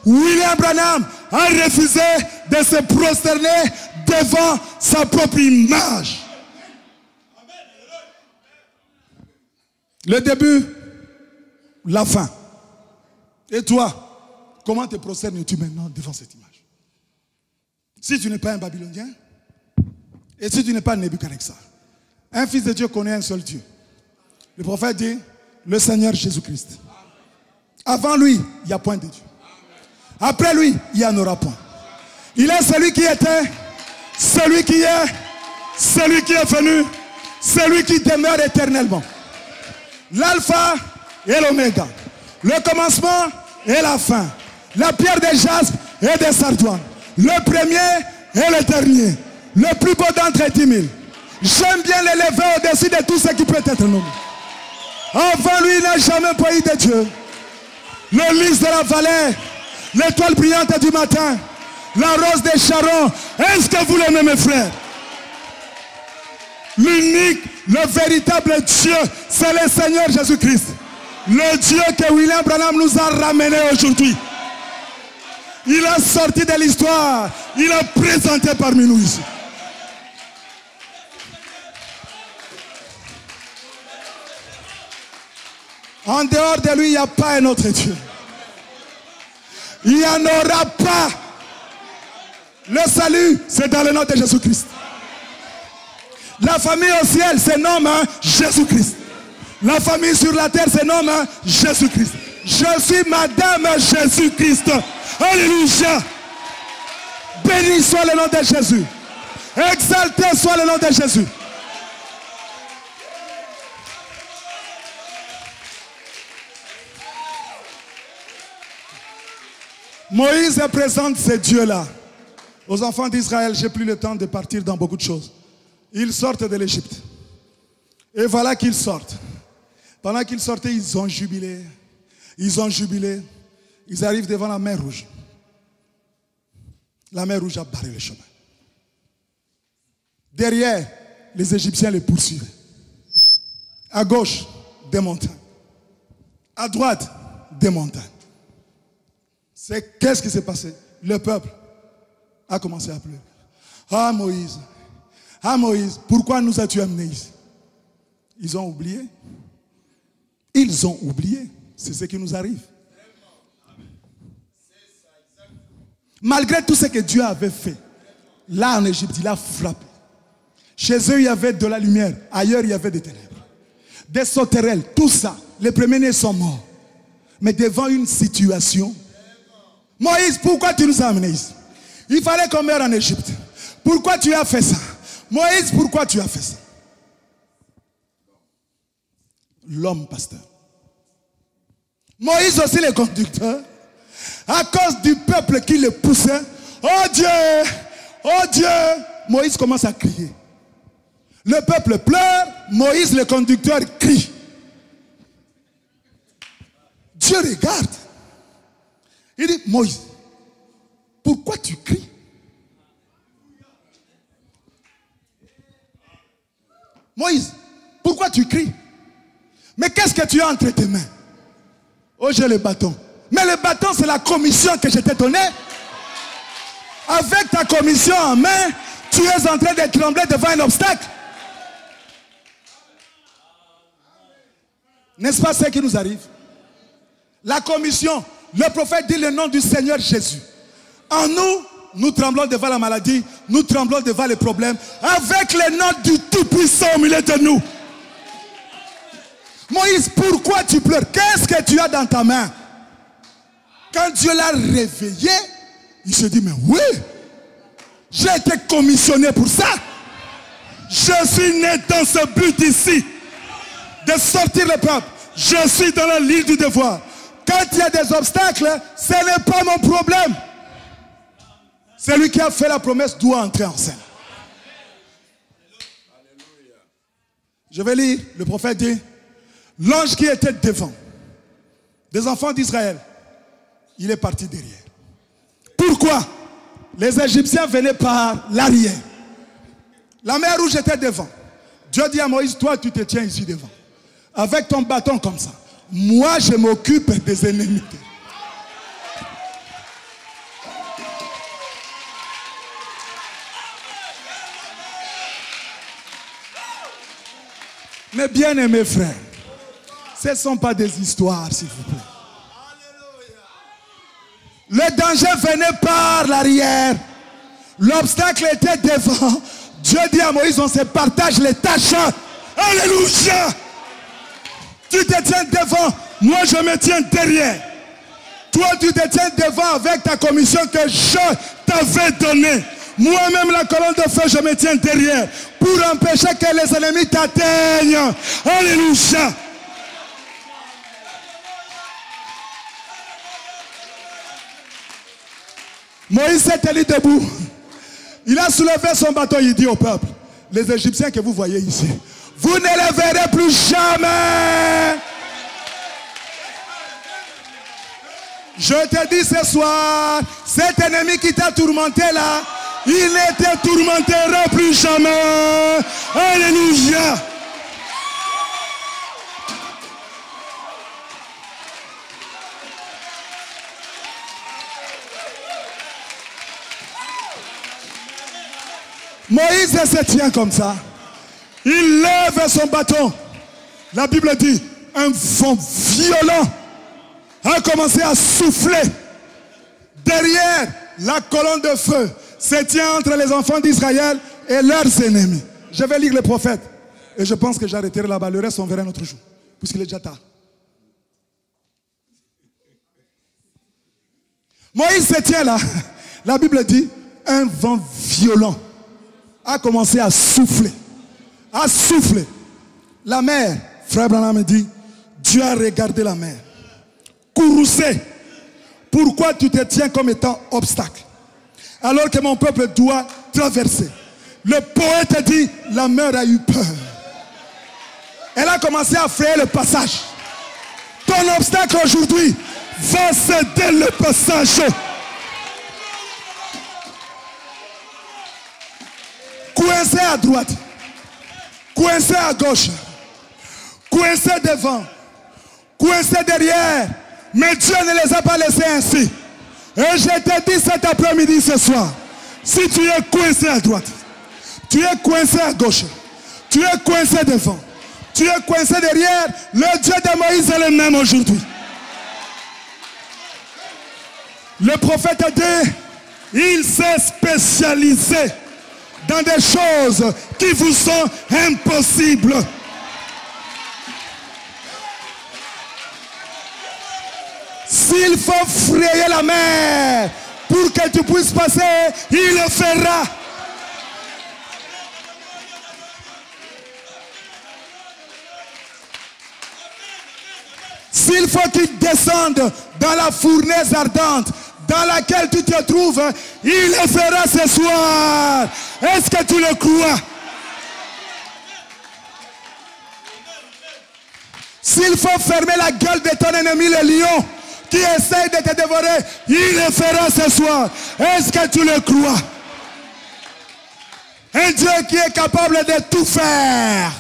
William Branham a refusé de se prosterner devant sa propre image. Le début, la fin. Et toi, comment te prosternes-tu maintenant devant cette image? Si tu n'es pas un Babylonien, et si tu n'es pas Nebuchadnezzar, un fils de Dieu connaît un seul Dieu. Le prophète dit, le Seigneur Jésus-Christ. Avant lui, il n'y a point de Dieu. Après lui, il n'y en aura point. Il est celui qui était, celui qui est, celui qui est venu, celui qui demeure éternellement. L'alpha et l'oméga. Le commencement et la fin. La pierre de jaspe et de sardoine. Le premier et le dernier. Le plus beau d'entre 10 000. J'aime bien l'élever au-dessus de tout ce qui peut être nommé. Avant lui, il n'a jamais pas eu de Dieu. Le lys de la vallée, l'étoile brillante du matin, la rose des Sharon. Est-ce que vous l'aimez, mes frères? L'unique, le véritable Dieu, c'est le Seigneur Jésus-Christ. Le Dieu que William Branham nous a ramené aujourd'hui. Il a sorti de l'histoire. Il a présenté parmi nous ici. En dehors de lui, il n'y a pas un autre Dieu. Il n'y en aura pas. Le salut, c'est dans le nom de Jésus-Christ. La famille au ciel se nomme Jésus-Christ. La famille sur la terre se nomme Jésus-Christ. Je suis Madame Jésus-Christ. Alléluia. Béni soit le nom de Jésus. Exalté soit le nom de Jésus. Moïse présente ce Dieu-là aux enfants d'Israël. J'ai plus le temps de partir dans beaucoup de choses. Ils sortent de l'Égypte. Et voilà qu'ils sortent. Pendant qu'ils sortaient, ils ont jubilé. Ils ont jubilé. Ils arrivent devant la mer Rouge. La mer Rouge a barré le chemin. Derrière, les Égyptiens les poursuivaient. À gauche, des montagnes. À droite, des montagnes. Qu'est-ce qui s'est passé? Le peuple a commencé à pleurer. Ah Moïse, pourquoi nous as-tu amenés ici? Ils ont oublié. Ils ont oublié. C'est ce qui nous arrive. Malgré tout ce que Dieu avait fait, là en Égypte, il a frappé. Chez eux, il y avait de la lumière. Ailleurs, il y avait des ténèbres. Des sauterelles, tout ça. Les premiers-nés sont morts. Mais devant une situation, Moïse, pourquoi tu nous as amenés ici? Il fallait qu'on meure en Égypte. Pourquoi tu as fait ça? Moïse, pourquoi tu as fait ça? L'homme pasteur. Moïse aussi le conducteur. À cause du peuple qui le poussait. Oh Dieu! Oh Dieu! Moïse commence à crier. Le peuple pleure. Moïse le conducteur crie. Dieu regarde. Il dit, Moïse, pourquoi tu cries? Moïse, pourquoi tu cries? Mais qu'est-ce que tu as entre tes mains? Oh, j'ai le bâton. Mais le bâton, c'est la commission que je t'ai donnée. Avec ta commission en main, tu es en train de trembler devant un obstacle. N'est-ce pas ce qui nous arrive? La commission, le prophète dit le nom du Seigneur Jésus. En nous, nous tremblons devant la maladie, nous tremblons devant les problèmes, avec le nom du Tout-Puissant au milieu de nous. Moïse, pourquoi tu pleures? Qu'est-ce que tu as dans ta main? Quand Dieu l'a réveillé, il se dit, mais oui, j'ai été commissionné pour ça. Je suis né dans ce but ici, de sortir le peuple. Je suis dans la ligne du devoir. Quand il y a des obstacles, ce n'est pas mon problème. Celui qui a fait la promesse doit entrer en scène. Je vais lire, le prophète dit, l'ange qui était devant, des enfants d'Israël, il est parti derrière. Pourquoi? Les Égyptiens venaient par l'arrière. La mer Rouge était devant. Dieu dit à Moïse, toi tu te tiens ici devant. Avec ton bâton comme ça. Moi je m'occupe des ennemis. Mes bien-aimés frères, ce ne sont pas des histoires, s'il vous plaît. Le danger venait par l'arrière. L'obstacle était devant. Dieu dit à Moïse, on se partage les tâches. Alléluia. Tu te tiens devant, moi je me tiens derrière. Toi tu te tiens devant avec ta commission que je t'avais donnée. Moi-même la colonne de feu, je me tiens derrière pour empêcher que les ennemis t'atteignent. Alléluia. Moïse s'est tenu debout. Il a soulevé son bâton, il dit au peuple, les Égyptiens que vous voyez ici, vous ne les verrez plus jamais. Je te dis ce soir, cet ennemi qui t'a tourmenté là, il ne te tourmentera plus jamais. Alléluia. Moïse se tient comme ça. Il lève son bâton. La Bible dit, un vent violent a commencé à souffler. Derrière, la colonne de feu se tient entre les enfants d'Israël et leurs ennemis. Je vais lire les prophètes. Et je pense que j'arrêterai là-bas. Le reste, on verra un autre jour. Puisqu'il est déjà tard. Moïse se tient là. La Bible dit, un vent violent a commencé à souffler. À souffler. La mer, frère Branham me dit, Dieu a regardé la mer. Courroucé. Pourquoi tu te tiens comme étant obstacle? Alors que mon peuple doit traverser. Le poète dit, la mer a eu peur. Elle a commencé à frayer le passage. Ton obstacle aujourd'hui va céder le passage. Coincé à droite, coincé à gauche, coincé devant, coincé derrière. Mais Dieu ne les a pas laissés ainsi. Et je te dis cet après-midi, ce soir, si tu es coincé à droite, tu es coincé à gauche, tu es coincé devant, tu es coincé derrière, le Dieu de Moïse est le même aujourd'hui. Le prophète a dit, Il s'est spécialisé dans des choses qui vous sont impossibles. S'il faut frayer la mer pour que tu puisses passer, il le fera. S'il faut qu'il descende dans la fournaise ardente dans laquelle tu te trouves, il le fera ce soir. Est-ce que tu le crois? S'il faut fermer la gueule de ton ennemi, le lion, qui essaye de te dévorer, il le fera ce soir. Est-ce que tu le crois? Un Dieu qui est capable de tout faire.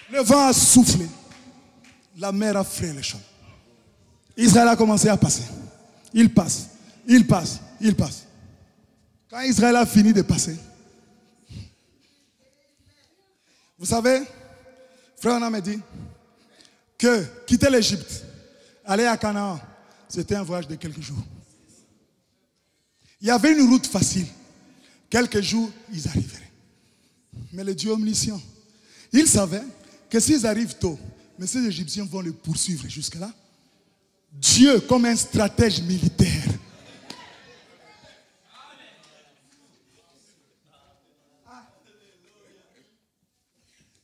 Le vent a soufflé. La mer a frayé les champs. Israël a commencé à passer. Il passe, il passe, il passe. Quand Israël a fini de passer, vous savez, frère Anna me dit que quitter l'Égypte, aller à Canaan, c'était un voyage de quelques jours. Il y avait une route facile. Quelques jours, ils arriveraient. Mais le Dieu omniscient, il savait que s'ils arrivent tôt, mais ces Égyptiens vont les poursuivre jusque-là. Dieu, comme un stratège militaire,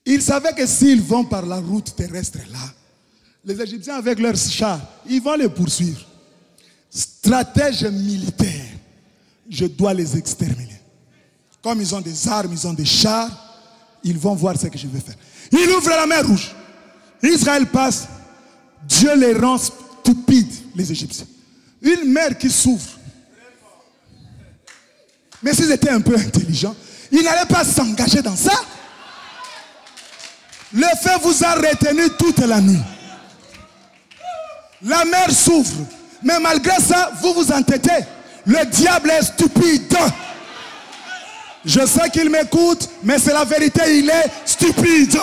il savait que s'ils vont par la route terrestre là, les Égyptiens avec leurs chars, ils vont les poursuivre. Stratège militaire, je dois les exterminer. Comme ils ont des armes, ils ont des chars, ils vont voir ce que je vais faire. Il ouvre la mer Rouge. Israël passe. Dieu les rend stupides, les Égyptiens. Une mer qui s'ouvre. Mais s'ils étaient un peu intelligents, ils n'allaient pas s'engager dans ça. Le feu vous a retenu toute la nuit. La mer s'ouvre. Mais malgré ça, vous vous entêtez. Le diable est stupide. Je sais qu'il m'écoute, mais c'est la vérité, il est stupide.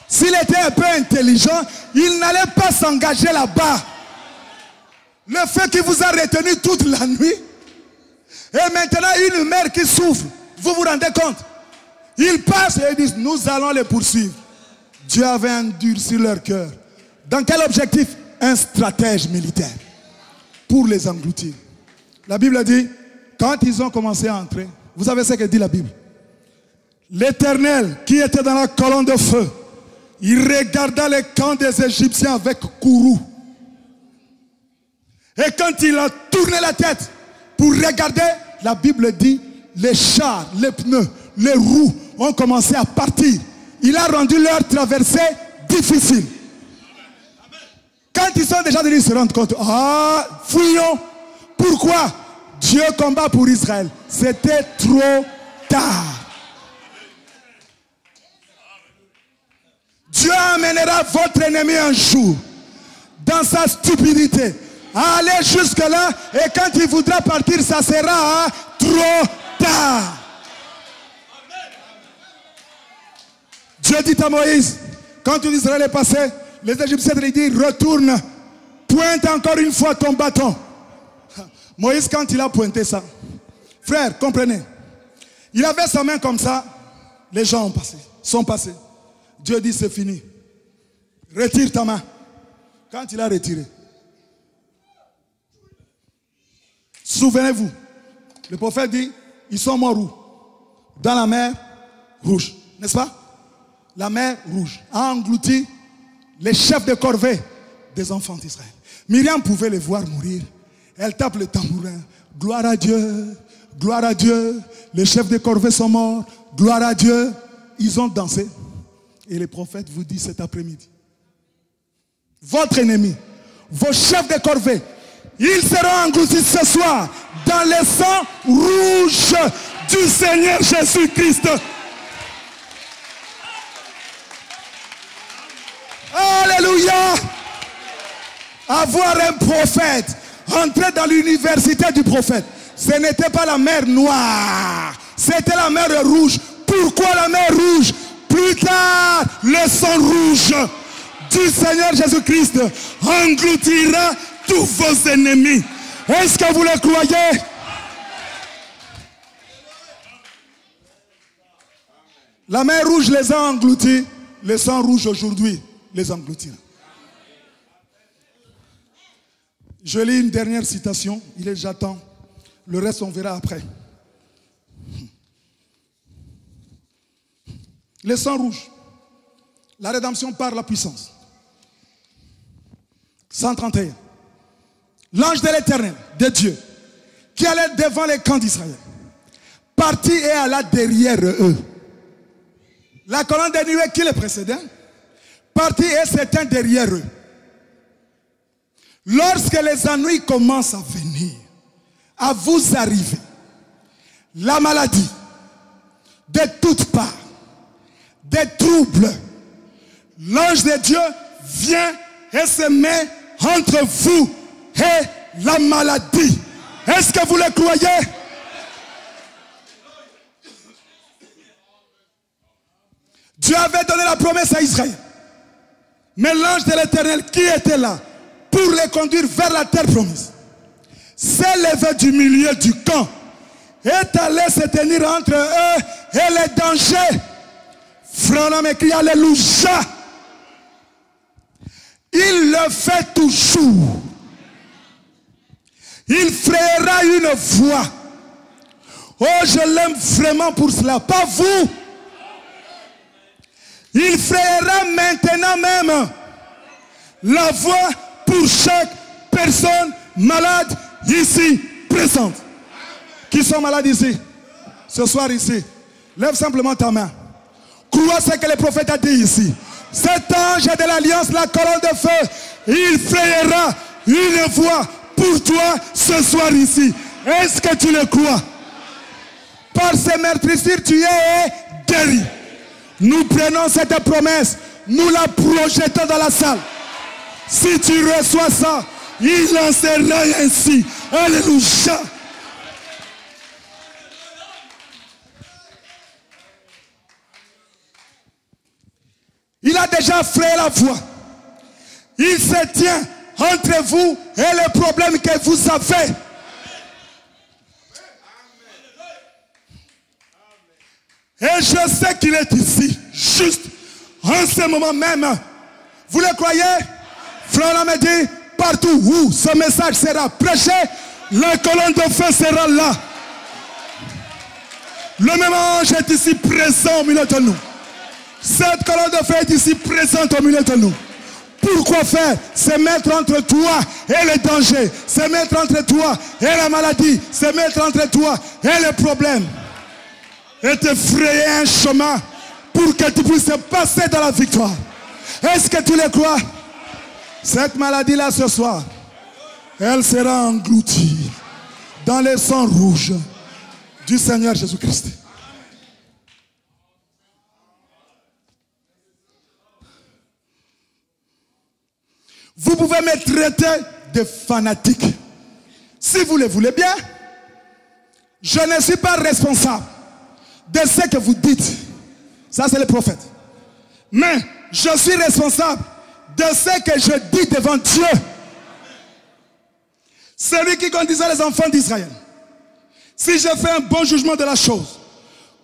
S'il était un peu intelligent, il n'allait pas s'engager là-bas. Le feu qui vous a retenu toute la nuit, et maintenant une mer qui s'ouvre, vous vous rendez compte? Ils passent et ils disent, nous allons les poursuivre. Dieu avait endurci leur cœur. Dans quel objectif? Un stratège militaire. Pour les engloutir. La Bible dit, quand ils ont commencé à entrer, vous savez ce que dit la Bible? L'Éternel qui était dans la colonne de feu, il regarda les camps des Égyptiens avec courroux. Et quand il a tourné la tête pour regarder, la Bible dit, les chars, les pneus, les roues ont commencé à partir. Il a rendu leur traversée difficile. Quand ils sont déjà venus se rendre compte, ah, fuyons. Pourquoi? Dieu combat pour Israël. C'était trop tard. Dieu amènera votre ennemi un jour dans sa stupidité. Allez jusque là et quand il voudra partir, ça sera trop tard. Dieu dit à Moïse, quand Israël est passé, les Égyptiens lui disent, retourne, pointe encore une fois ton bâton. Moïse, quand il a pointé ça, frère, comprenez, il avait sa main comme ça, les gens sont passés. Dieu dit, c'est fini. Retire ta main. Quand il a retiré, souvenez-vous, le prophète dit, ils sont morts où? Dans la mer Rouge, n'est-ce pas? La mer Rouge a englouti les chefs de corvée des enfants d'Israël. Myriam pouvait les voir mourir. Elle tape le tambourin. Gloire à Dieu, gloire à Dieu. Les chefs de corvée sont morts. Gloire à Dieu. Ils ont dansé. Et le prophète vous dit cet après-midi, votre ennemi, vos chefs de corvée, ils seront engloutis ce soir dans le sang rouge du Seigneur Jésus-Christ. Alléluia. Avoir un prophète, entrer dans l'université du prophète, ce n'était pas la mer noire, c'était la mer rouge. Pourquoi la mer rouge? Plus tard, le sang rouge. du Seigneur Jésus-Christ engloutira tous vos ennemis. Est-ce que vous le croyez? La mer rouge les a engloutis. Le sang rouge aujourd'hui les engloutira. Je lis une dernière citation. Il est déjà temps. Le reste, on verra après. Le sang rouge. La rédemption par la puissance. 131. L'ange de l'Éternel, de Dieu, qui allait devant les camps d'Israël, partit et alla derrière eux. La colonne de nuée qui les précédait, partit et s'éteint derrière eux. Lorsque les ennuis commencent à venir, à vous arriver, la maladie, de toutes parts, des troubles, l'ange de Dieu vient et se met entre vous et la maladie. Est-ce que vous le croyez? Dieu avait donné la promesse à Israël. Mais l'ange de l'Éternel qui était là pour les conduire vers la terre promise s'est levé du milieu du camp et est allé se tenir entre eux et les dangers. Frère, me crie Alléluia. Il le fait toujours. Il frayera une voie. Oh, je l'aime vraiment pour cela. Pas vous. Il frayera maintenant même la voie pour chaque personne malade ici présente. Qui sont malades ici? Ce soir ici. Lève simplement ta main. Crois ce que le prophète a dit ici. Cet ange de l'alliance, la colonne de feu, il frayera une voie pour toi ce soir ici. Est-ce que tu le crois? Par ces meurtrissures, tu es guéri. Nous prenons cette promesse, nous la projetons dans la salle. Si tu reçois ça, il en sera ainsi. Alléluia. Il a déjà frayé la voie. Il se tient entre vous et les problèmes que vous avez. Et je sais qu'il est ici, juste en ce moment même. Vous le croyez? Frère me dit, partout où ce message sera prêché, la colonne de feu sera là. Le même ange est ici présent au milieu de nous. Cette colonne de feu est ici présente au milieu de nous. Pourquoi faire? Se mettre entre toi et les dangers, se mettre entre toi et la maladie, se mettre entre toi et les problèmes. Et te frayer un chemin pour que tu puisses passer dans la victoire. Est-ce que tu le crois? Cette maladie-là ce soir, elle sera engloutie dans le sang rouge du Seigneur Jésus-Christ. Vous pouvez me traiter de fanatique. Si vous le voulez bien, je ne suis pas responsable de ce que vous dites. Ça, c'est le prophète. Mais je suis responsable de ce que je dis devant Dieu. Celui qui conduisait les enfants d'Israël. Si je fais un bon jugement de la chose,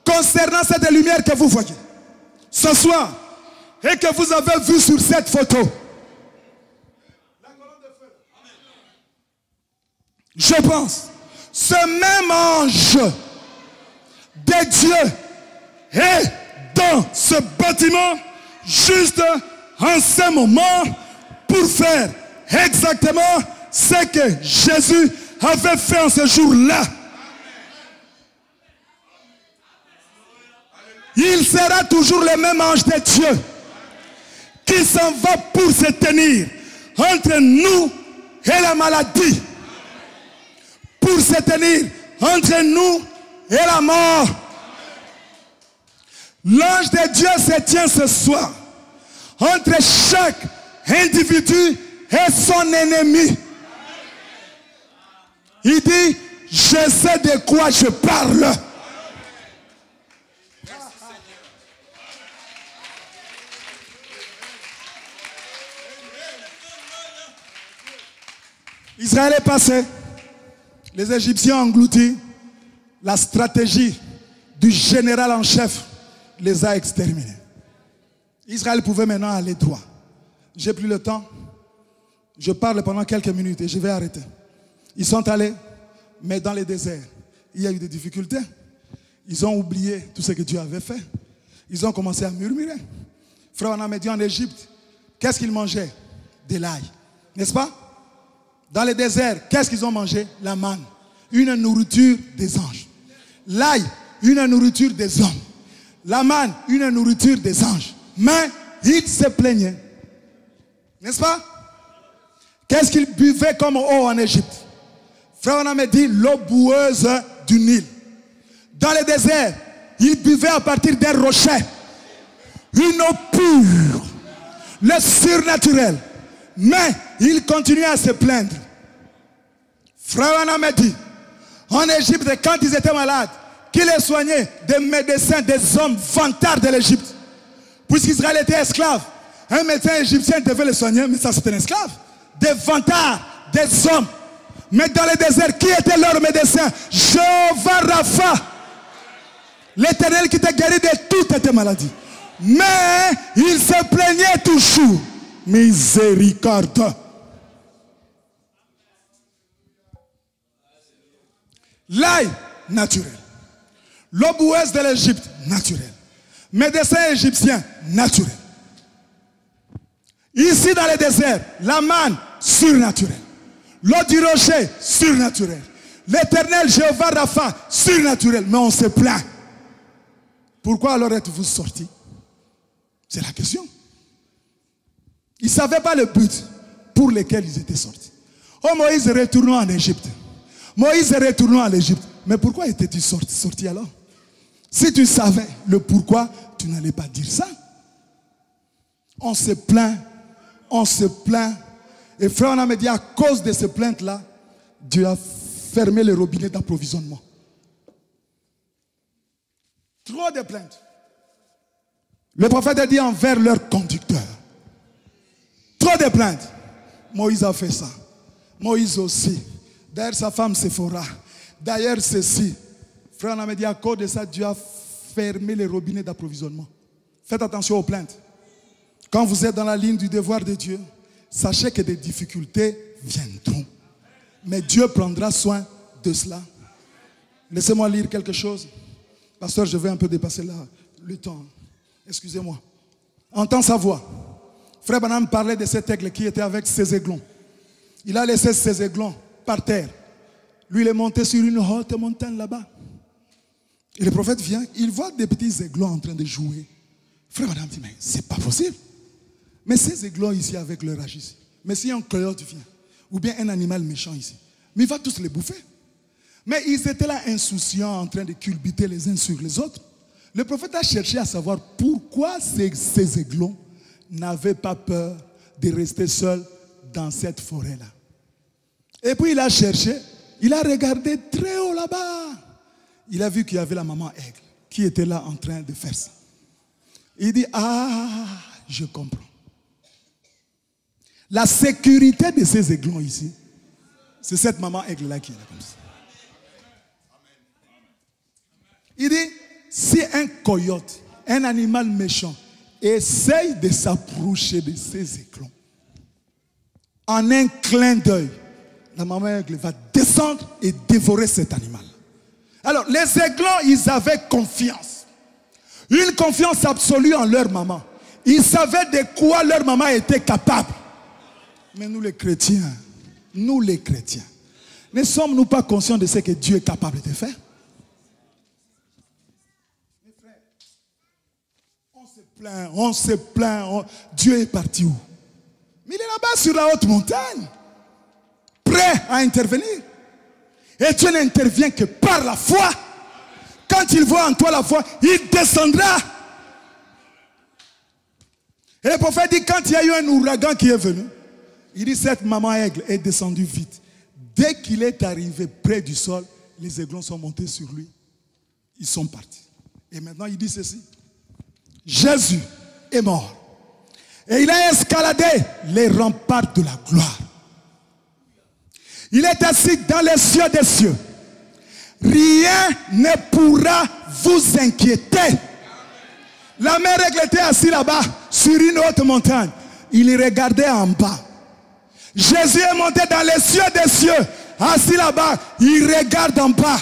concernant cette lumière que vous voyez, ce soir, et que vous avez vu sur cette photo, je pense, ce même ange de Dieu est dans ce bâtiment juste en ce moment pour faire exactement ce que Jésus avait fait en ce jour-là. Il sera toujours le même ange de Dieu qui s'en va pour se tenir entre nous et la maladie, pour se tenir entre nous et la mort. L'ange de Dieu se tient ce soir entre chaque individu et son ennemi. Il dit, je sais de quoi je parle. Israël est passé. Les Égyptiens ont englouti. La stratégie du général en chef les a exterminés. Israël pouvait maintenant aller droit. J'ai plus le temps. Je parle pendant quelques minutes et je vais arrêter. Ils sont allés, mais dans les déserts, il y a eu des difficultés. Ils ont oublié tout ce que Dieu avait fait. Ils ont commencé à murmurer. Frère, on a dit en Égypte, qu'est-ce qu'ils mangeaient? De l'ail. N'est-ce pas? Dans les déserts, qu'est-ce qu'ils ont mangé? La manne. Une nourriture des anges. L'ail, une nourriture des hommes. La manne, une nourriture des anges. Mais ils se plaignaient. N'est-ce pas? Qu'est-ce qu'ils buvaient comme eau en Égypte? Frère, on a dit l'eau boueuse du Nil. Dans les déserts, ils buvaient à partir des rochers. Une eau pure. Le surnaturel. Mais ils continuaient à se plaindre. Frère, on a dit, en Égypte, quand ils étaient malades, qui les soignaient? Des médecins, des hommes vantards de l'Égypte. Puisqu'Israël était esclave, un médecin égyptien devait les soigner, mais ça c'était un esclave. Des vantards, des hommes. Mais dans le désert, qui était leur médecin? Jéhovah Rapha. L'Éternel qui t'a guéri de toutes tes maladies. Mais il se plaignait toujours. Miséricorde. L'ail, naturel. L'eau boueuse de l'Égypte, naturel. Médecin égyptien, naturel. Ici dans le désert, la manne, surnaturelle. L'eau du rocher, surnaturelle. L'Éternel Jéhovah Rapha, surnaturel. Mais on se plaint. Pourquoi alors êtes-vous sortis? C'est la question. Ils ne savaient pas le but pour lequel ils étaient sortis. Oh Moïse, retournons en Égypte. Moïse, retournons en Égypte. Mais pourquoi étais-tu sorti alors? Si tu savais le pourquoi, tu n'allais pas dire ça. On se plaint. On se plaint. Et frère, on a dit à cause de ces plaintes-là, Dieu a fermé les robinets d'approvisionnement. Trop de plaintes. Le prophète a dit envers leurs conducteurs. Trop de plaintes. Moïse a fait ça. Moïse aussi. D'ailleurs, sa femme Séphora. D'ailleurs, ceci. Frère, on a dit à cause de ça, Dieu a fermé les robinets d'approvisionnement. Faites attention aux plaintes. Quand vous êtes dans la ligne du devoir de Dieu, sachez que des difficultés viendront. Mais Dieu prendra soin de cela. Laissez-moi lire quelque chose. Pasteur, je vais un peu dépasser le temps. Excusez-moi. Entends sa voix. Frère Branham parlait de cet aigle qui était avec ses aiglons. Il a laissé ses aiglons par terre. Lui, il est monté sur une haute montagne là-bas. Et le prophète vient, il voit des petits aiglons en train de jouer. Frère Branham dit, mais c'est pas possible. Mais ces aiglons ici avec leur âge ici. Mais si un coyote vient, ou bien un animal méchant ici, mais il va tous les bouffer. Mais ils étaient là insouciants, en train de culbuter les uns sur les autres. Le prophète a cherché à savoir pourquoi ces aiglons n'avaient pas peur de rester seuls dans cette forêt-là. Et puis il a cherché, il a regardé très haut là-bas. Il a vu qu'il y avait la maman aigle qui était là en train de faire ça. Il dit, ah, je comprends. La sécurité de ces aiglons ici, c'est cette maman aigle-là qui est là comme ça. Il dit, si un coyote, un animal méchant, essaye de s'approcher de ces aiglons, en un clin d'œil, la maman aigle va descendre et dévorer cet animal. Alors, les aiglons, ils avaient confiance. Une confiance absolue en leur maman. Ils savaient de quoi leur maman était capable. Mais nous les chrétiens, ne sommes-nous pas conscients de ce que Dieu est capable de faire? Mes frères, on se plaint. Dieu est parti où? Mais il est là-bas sur la haute montagne, prêt à intervenir. Et Dieu n'intervient que par la foi. Quand il voit en toi la foi, il descendra. Et le prophète dit, quand il y a eu un ouragan qui est venu, il dit, cette maman aigle est descendue vite. Dès qu'il est arrivé près du sol, les aiglons sont montés sur lui. Ils sont partis. Et maintenant, il dit ceci. Jésus est mort. Et il a escaladé les remparts de la gloire. Il est assis dans les cieux des cieux. Rien ne pourra vous inquiéter. La mère était assise là-bas, sur une haute montagne. Il regardait en bas. Jésus est monté dans les cieux des cieux, assis là-bas, il regarde en bas.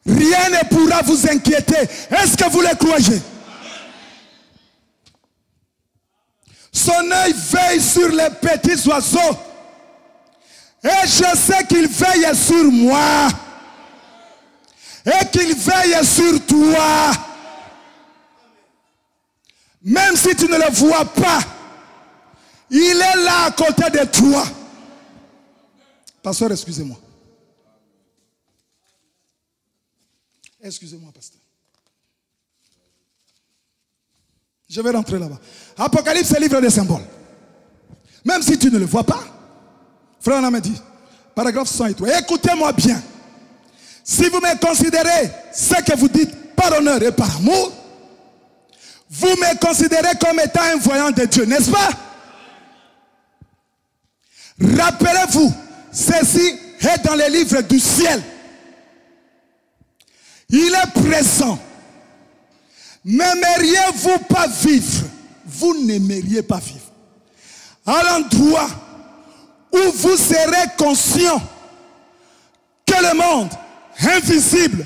Rien ne pourra vous inquiéter. Est-ce que vous le croyez? Son œil veille sur les petits oiseaux. Et je sais qu'il veille sur moi. Et qu'il veille sur toi. Même si tu ne le vois pas, il est là à côté de toi. Pasteur, excusez-moi. Excusez-moi, pasteur. Je vais rentrer là-bas. Apocalypse, c'est le livre des symboles. Même si tu ne le vois pas, frère, on m'a dit, paragraphe 103. Écoutez-moi bien. Si vous me considérez ce que vous dites par honneur et par amour, vous me considérez comme étant un voyant de Dieu, n'est-ce pas? Rappelez-vous, ceci est dans les livres du ciel. Il est présent. N'aimeriez-vous pas vivre? Vous n'aimeriez pas vivre à l'endroit où vous serez conscient que le monde invisible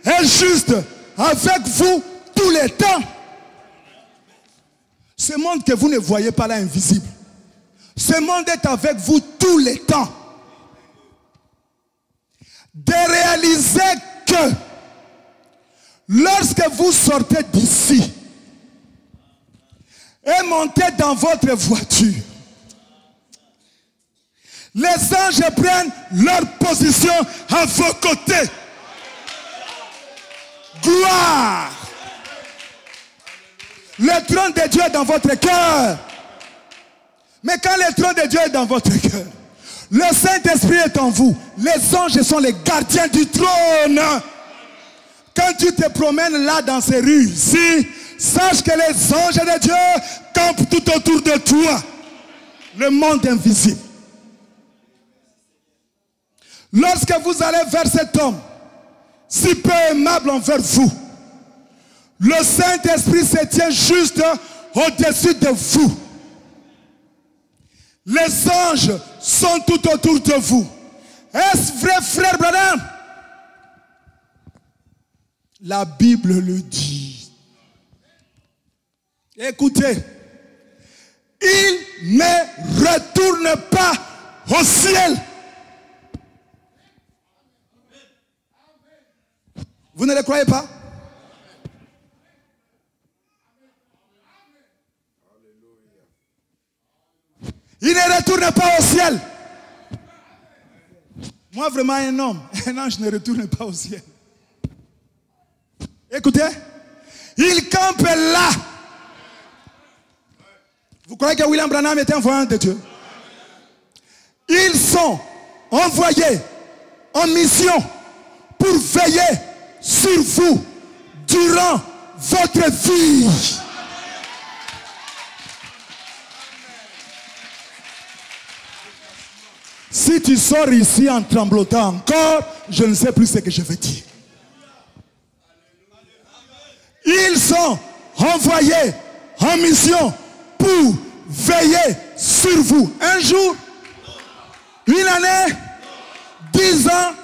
est juste avec vous tous les temps. Ce monde que vous ne voyez pas là invisible, ce monde est avec vous tous les temps. De réaliser que lorsque vous sortez d'ici et montez dans votre voiture, les anges prennent leur position à vos côtés. Gloire! Le trône de Dieu est dans votre cœur. Mais quand le trône de Dieu est dans votre cœur, le Saint-Esprit est en vous. Les anges sont les gardiens du trône. Quand tu te promènes là dans ces rues, ici, sache que les anges de Dieu campent tout autour de toi. Le monde invisible. Lorsque vous allez vers cet homme, si peu aimable envers vous, le Saint-Esprit se tient juste au-dessus de vous. Les anges sont tout autour de vous. Est-ce vrai, frère Branham? La Bible le dit. Écoutez, il ne retourne pas au ciel. Vous ne le croyez pas? Il ne retourne pas au ciel. Moi, vraiment, un ange ne retourne pas au ciel. Écoutez, il campe là. Vous croyez que William Branham était un voyant de Dieu? Ils sont envoyés en mission pour veiller sur vous durant votre vie. Si tu sors ici en tremblotant encore, je ne sais plus ce que je vais dire. Ils sont envoyés en mission pour veiller sur vous. Un jour, une année, 10 ans,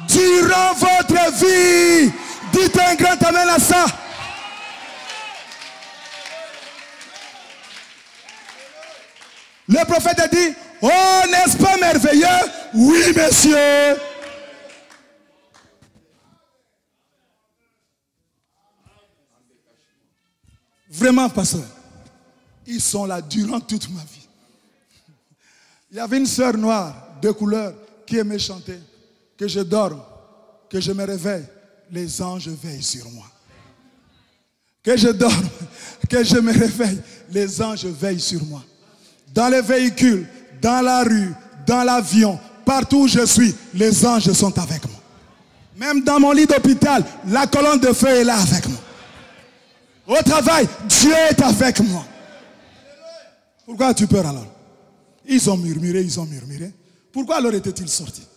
durant votre vie. Dites un grand amen à ça. Le prophète a dit, oh, n'est-ce pas merveilleux? Oui, monsieur. Vraiment, pasteur, ils sont là durant toute ma vie. Il y avait une sœur noire de couleur qui aimait chanter. Que je dorme, que je me réveille, les anges veillent sur moi. Que je dorme, que je me réveille, les anges veillent sur moi. Dans les véhicules, dans la rue, dans l'avion, partout où je suis, les anges sont avec moi. Même dans mon lit d'hôpital, la colonne de feu est là avec moi. Au travail, Dieu est avec moi. Pourquoi as-tu peur alors? Ils ont murmuré, ils ont murmuré. Pourquoi alors étaient-ils sortis?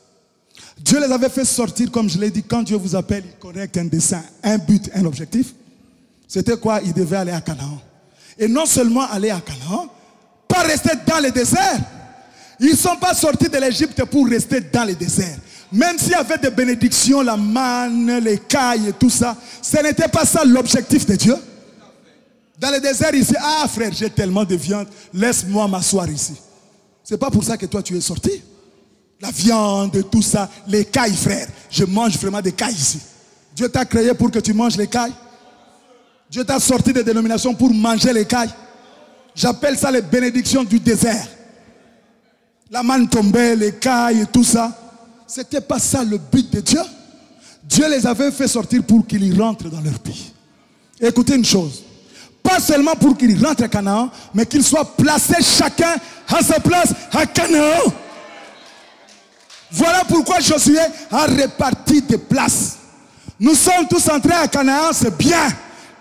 Dieu les avait fait sortir, comme je l'ai dit, quand Dieu vous appelle, il connecte un dessein, un but, un objectif. C'était quoi? Ils devaient aller à Canaan. Et non seulement aller à Canaan, pas rester dans le désert. Ils ne sont pas sortis de l'Égypte pour rester dans le désert. Même s'il y avait des bénédictions, la manne, les cailles et tout ça, ce n'était pas ça l'objectif de Dieu. Dans le désert ici, ah frère, j'ai tellement de viande, laisse-moi m'asseoir ici. C'est pas pour ça que toi tu es sorti. La viande, tout ça, les cailles frère, je mange vraiment des cailles ici. Dieu t'a créé pour que tu manges les cailles. Dieu t'a sorti des dénominations pour manger les cailles. J'appelle ça les bénédictions du désert. La manne tombait, les cailles et tout ça. C'était pas ça le but de Dieu. Dieu les avait fait sortir pour qu'ils rentrent dans leur pays. Écoutez une chose. Pas seulement pour qu'ils rentrent à Canaan, mais qu'ils soient placés chacun à sa place à Canaan. Voilà pourquoi Josué a réparti des places. Nous sommes tous entrés à Canaan, c'est bien.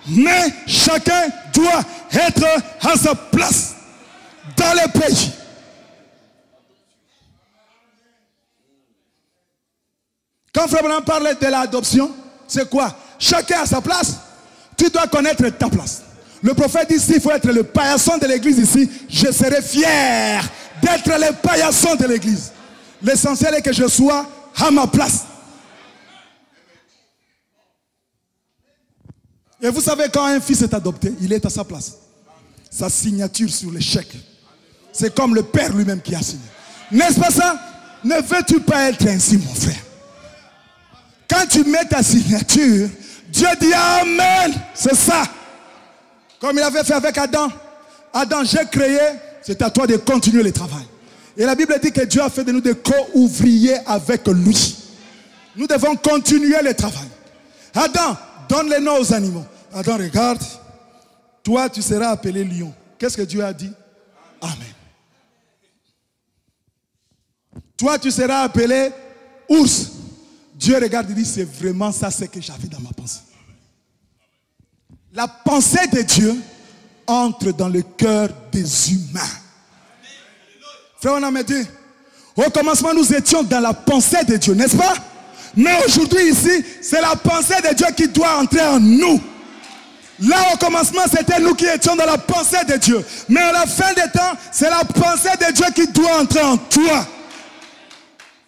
Mais chacun doit être à sa place dans le pays. Quand Frère Branham parle de l'adoption, c'est quoi? Chacun à sa place. Tu dois connaître ta place. Le prophète dit, s'il faut être le paillasson de l'église ici, je serai fier d'être le paillasson de l'église. L'essentiel est que je sois à ma place. Et vous savez, quand un fils est adopté, il est à sa place. Sa signature sur le chèque. C'est comme le père lui-même qui a signé. N'est-ce pas ça? Ne veux-tu pas être ainsi, mon frère? Quand tu mets ta signature, Dieu dit Amen. C'est ça. Comme il avait fait avec Adam. Adam, j'ai créé, c'est à toi de continuer le travail. Et la Bible dit que Dieu a fait de nous des co-ouvriers avec lui. Nous devons continuer le travail. Adam, donne les noms aux animaux. Adam, regarde. Toi, tu seras appelé lion. Qu'est-ce que Dieu a dit? Amen. Toi, tu seras appelé ours. Dieu regarde et dit, c'est vraiment ça ce que j'avais dans ma pensée. La pensée de Dieu entre dans le cœur des humains. Frère, on a me dit, au commencement, nous étions dans la pensée de Dieu, n'est-ce pas? Mais aujourd'hui ici, c'est la pensée de Dieu qui doit entrer en nous. Là, au commencement, c'était nous qui étions dans la pensée de Dieu. Mais à la fin des temps, c'est la pensée de Dieu qui doit entrer en toi.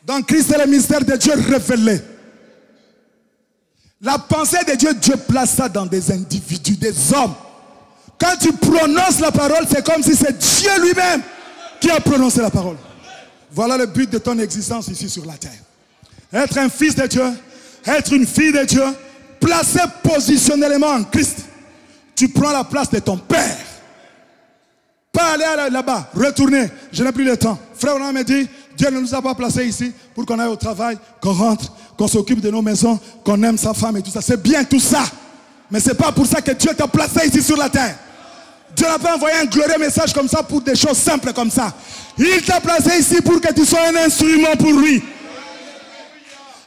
Dans Christ, c'est le mystère de Dieu révélé. La pensée de Dieu, Dieu place ça dans des individus, des hommes. Quand tu prononces la parole, c'est comme si c'est Dieu lui-même qui a prononcé la parole. Voilà le but de ton existence ici sur la terre. Être un fils de Dieu, être une fille de Dieu, placé positionnellement en Christ. Tu prends la place de ton Père. Pas aller là-bas, retourner. Je n'ai plus le temps. Frère, on m'a dit, Dieu ne nous a pas placés ici pour qu'on aille au travail, qu'on rentre, qu'on s'occupe de nos maisons, qu'on aime sa femme et tout ça. C'est bien tout ça. Mais ce n'est pas pour ça que Dieu t'a placé ici sur la terre. Dieu n'a pas envoyé un glorieux message comme ça pour des choses simples comme ça. Il t'a placé ici pour que tu sois un instrument pour lui.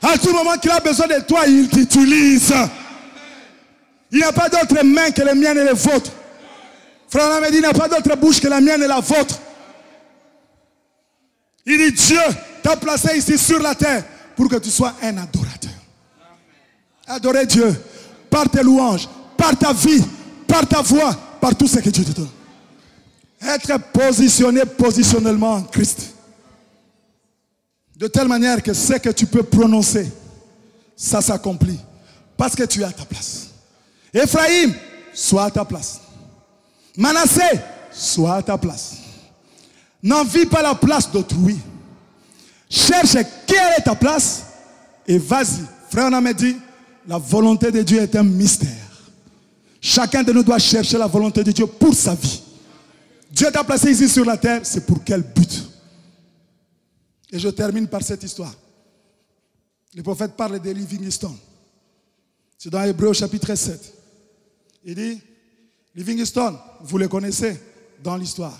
À tout moment qu'il a besoin de toi, il t'utilise. Il n'y a pas d'autre main que les miennes et les vôtres. Frère Ahmed, il n'y a pas d'autre bouche que la mienne et la vôtre. Il dit Dieu t'a placé ici sur la terre pour que tu sois un adorateur. Adorer Dieu par tes louanges, par ta vie, par ta voix, par tout ce que Dieu te donne. Être positionné positionnellement en Christ. De telle manière que ce que tu peux prononcer, ça s'accomplit. Parce que tu es à ta place. Ephraïm, sois à ta place. Manassé, sois à ta place. N'envie pas la place d'autrui. Cherche quelle est ta place et vas-y. Frère, on m'a dit, la volonté de Dieu est un mystère. Chacun de nous doit chercher la volonté de Dieu pour sa vie. Dieu t'a placé ici sur la terre, c'est pour quel but? Et je termine par cette histoire. Le prophète parle de Livingstone. C'est dans Hébreux chapitre 7. Il dit, Livingstone, vous le connaissez dans l'histoire.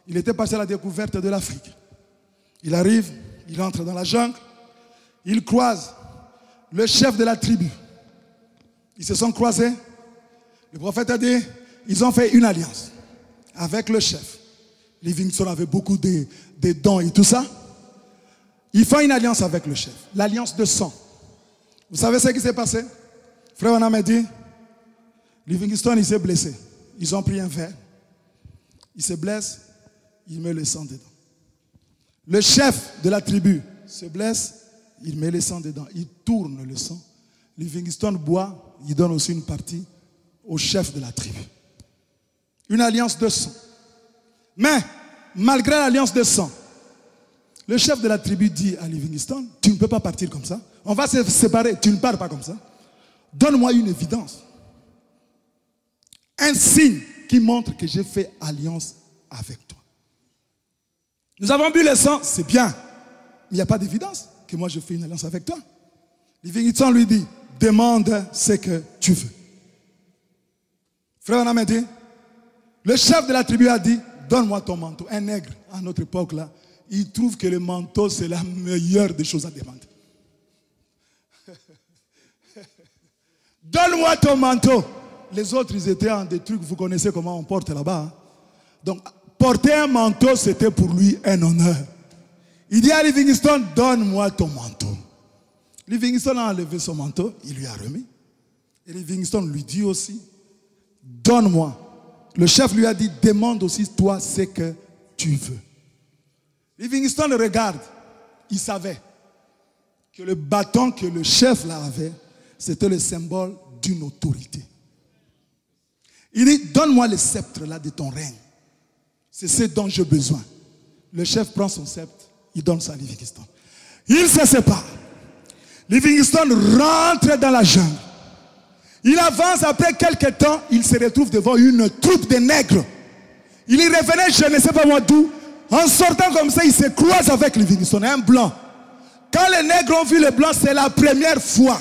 Il était passé à la découverte de l'Afrique. Il arrive, il entre dans la jungle, il croise le chef de la tribu. Ils se sont croisés. Le prophète a dit, ils ont fait une alliance avec le chef. Livingstone avait beaucoup de dons et tout ça. Il fait une alliance avec le chef, l'alliance de sang. Vous savez ce qui s'est passé? Frère Branham m'a dit, Livingstone, il s'est blessé. Ils ont pris un verre. Il se blesse, il met le sang dedans. Le chef de la tribu se blesse, il met le sang dedans. Il tourne le sang. Livingstone boit, il donne aussi une partie au chef de la tribu. Une alliance de sang. Mais, malgré l'alliance de sang, le chef de la tribu dit à Livingstone, tu ne peux pas partir comme ça. On va se séparer, tu ne pars pas comme ça. Donne-moi une évidence. Un signe qui montre que j'ai fait alliance avec toi. Nous avons bu le sang, c'est bien. Mais il n'y a pas d'évidence que moi je fais une alliance avec toi. Livingstone lui dit, demande ce que tu veux. Frère, on a dit, le chef de la tribu a dit, donne-moi ton manteau. Un nègre, à notre époque là, il trouve que le manteau c'est la meilleure des choses à demander. Donne-moi ton manteau. Les autres, ils étaient en des trucs, vous connaissez comment on porte là-bas. Hein? Donc, porter un manteau, c'était pour lui un honneur. Il dit à Livingstone, donne-moi ton manteau. Livingstone a enlevé son manteau, il lui a remis. Et Livingstone lui dit aussi, donne-moi. Le chef lui a dit, demande aussi toi ce que tu veux. Livingstone regarde, il savait que le bâton que le chef là avait, c'était le symbole d'une autorité. Il dit, donne-moi le sceptre là de ton règne. C'est ce dont j'ai besoin. Le chef prend son sceptre, il donne ça à Livingstone. Il se sépare. Livingstone rentre dans la jungle. Il avance, après quelques temps, il se retrouve devant une troupe de nègres. Il y revenait, je ne sais pas moi d'où. En sortant comme ça, il se croise avec Livingstone, un blanc. Quand les nègres ont vu le blanc, c'est la première fois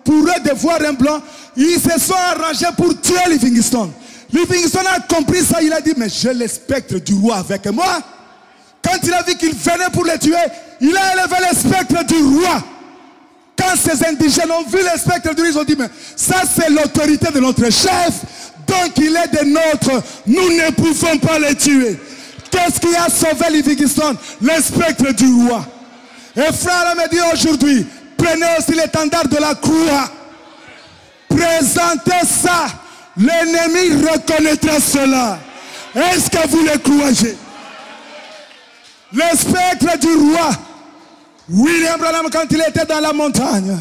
pour eux de voir un blanc. Ils se sont arrangés pour tuer Livingstone. Livingstone a compris ça, il a dit, mais j'ai le spectre du roi avec moi. Quand il a vu qu'il venait pour le tuer, il a élevé le spectre du roi. Quand ces indigènes ont vu le spectre du roi, ils ont dit, mais ça c'est l'autorité de notre chef, donc il est de nôtres, nous ne pouvons pas le tuer. Qu'est-ce qui a sauvé Livingstone? Le spectre du roi. Et frère me dit aujourd'hui, prenez aussi l'étendard de la croix. Présentez ça. L'ennemi reconnaîtra cela. Est-ce que vous le croyez? Le spectre du roi. William Branham, quand il était dans la montagne,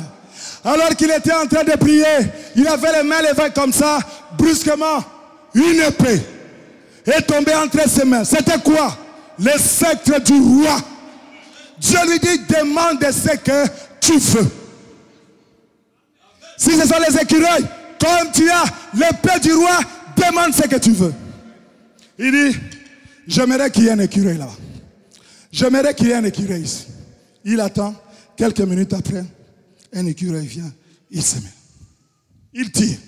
alors qu'il était en train de prier, il avait les mains levées comme ça, brusquement, une épée est tombée entre ses mains. C'était quoi? Le sceptre du roi. Dieu lui dit, demande ce que tu veux. Si ce sont les écureuils, comme tu as l'épée du roi, demande ce que tu veux. Il dit, j'aimerais qu'il y ait un écureuil là-bas. J'aimerais qu'il y ait un écureuil ici. Il attend, quelques minutes après, un écureuil vient, il se met. Il tire.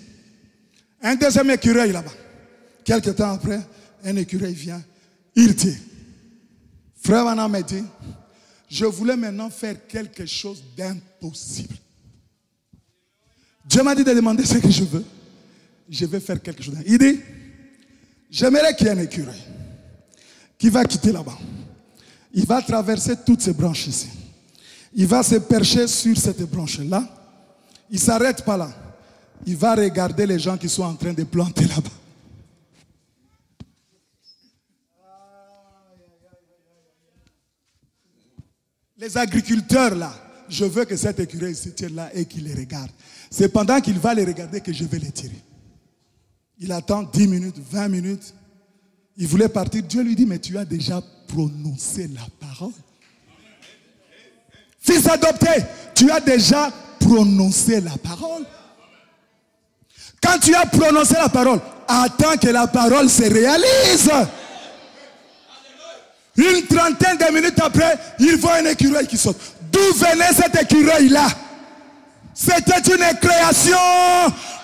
Un deuxième écureuil là-bas. Quelque temps après, un écureuil vient, il tire. Frère Branham m'a dit, je voulais maintenant faire quelque chose d'impossible. Dieu m'a dit de demander ce que je veux. Je vais faire quelque chose. Il dit, j'aimerais qu'il y ait un écureuil qui va quitter là-bas. Il va traverser toutes ces branches ici. Il va se percher sur cette branche-là. Il ne s'arrête pas là. Il va regarder les gens qui sont en train de planter là-bas. Les agriculteurs là, je veux que cet écureuil se tienne là et qu'il les regarde. C'est pendant qu'il va les regarder que je vais les tirer. Il attend 10 minutes, 20 minutes. Il voulait partir. Dieu lui dit, mais tu as déjà prononcé la parole. Fils adopté, tu as déjà prononcé la parole. Quand tu as prononcé la parole, attends que la parole se réalise. Une trentaine de minutes après, il voit un écureuil qui saute. D'où venait cet écureuil-là? C'était une création.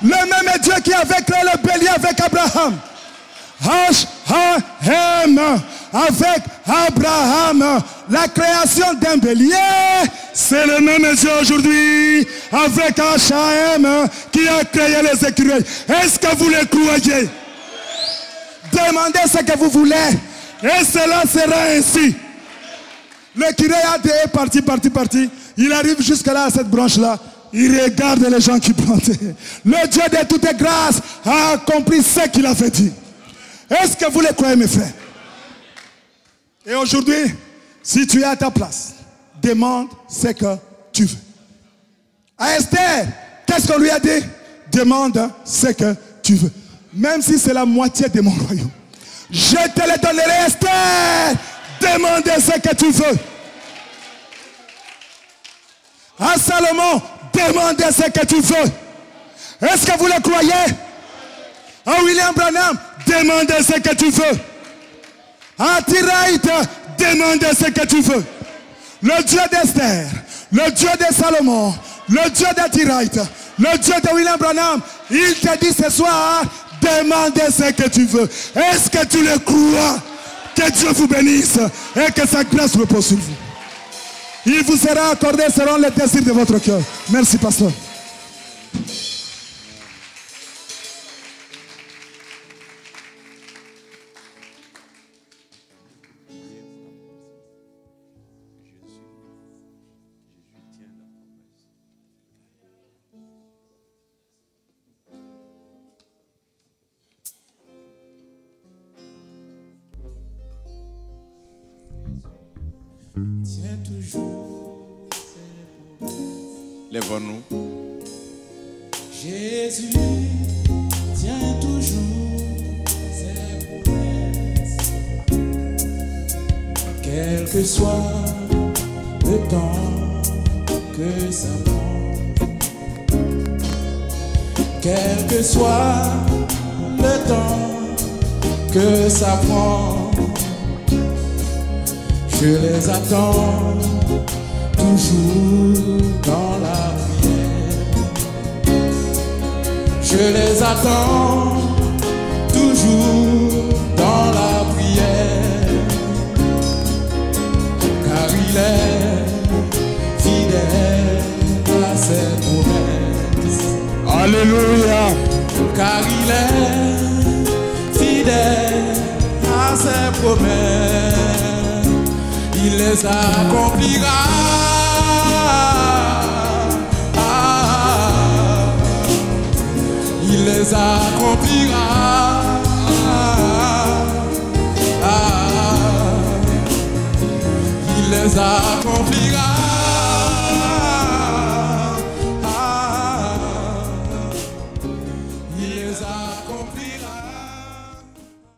Le même Dieu qui avait créé le bélier avec Abraham. H-A-M. Avec Abraham. La création d'un bélier. C'est le même Dieu aujourd'hui. Avec H-A-M. Qui a créé les écureuils. Est-ce que vous le croyez? Demandez ce que vous voulez. Et cela sera ainsi. Le curé est parti. Il arrive jusque là, à cette branche-là. Il regarde les gens qui plantaient. Le Dieu de toutes grâces a accompli ce qu'il avait dit. Est-ce que vous le croyez, mes frères? Et aujourd'hui, si tu es à ta place, demande ce que tu veux. À Esther, qu'est-ce qu'on lui a dit? Demande ce que tu veux. Même si c'est la moitié de mon royaume. Je te le donnerai, Esther. Demande ce que tu veux. À Salomon, demande ce que tu veux. Est-ce que vous le croyez? À William Branham, demande ce que tu veux. À Tiraït, demande ce que tu veux. Le Dieu d'Esther, le Dieu de Salomon, le Dieu de Tiraït, le Dieu de William Branham, il te dit ce soir, demande ce que tu veux. Est-ce que tu le crois? Que Dieu vous bénisse et que sa grâce repose sur vous. Il vous sera accordé selon les désirs de votre cœur. Merci, pasteur. Tiens toujours. Lève-nous. Jésus tient toujours ses promesses. Quel que soit le temps que ça prend, quel que soit le temps que ça prend, je les attends toujours dans la prière. Je les attends toujours dans la prière. Car il est fidèle à ses promesses. Alléluia. Car il est fidèle à ses promesses. Il les accomplira. Il les accomplira.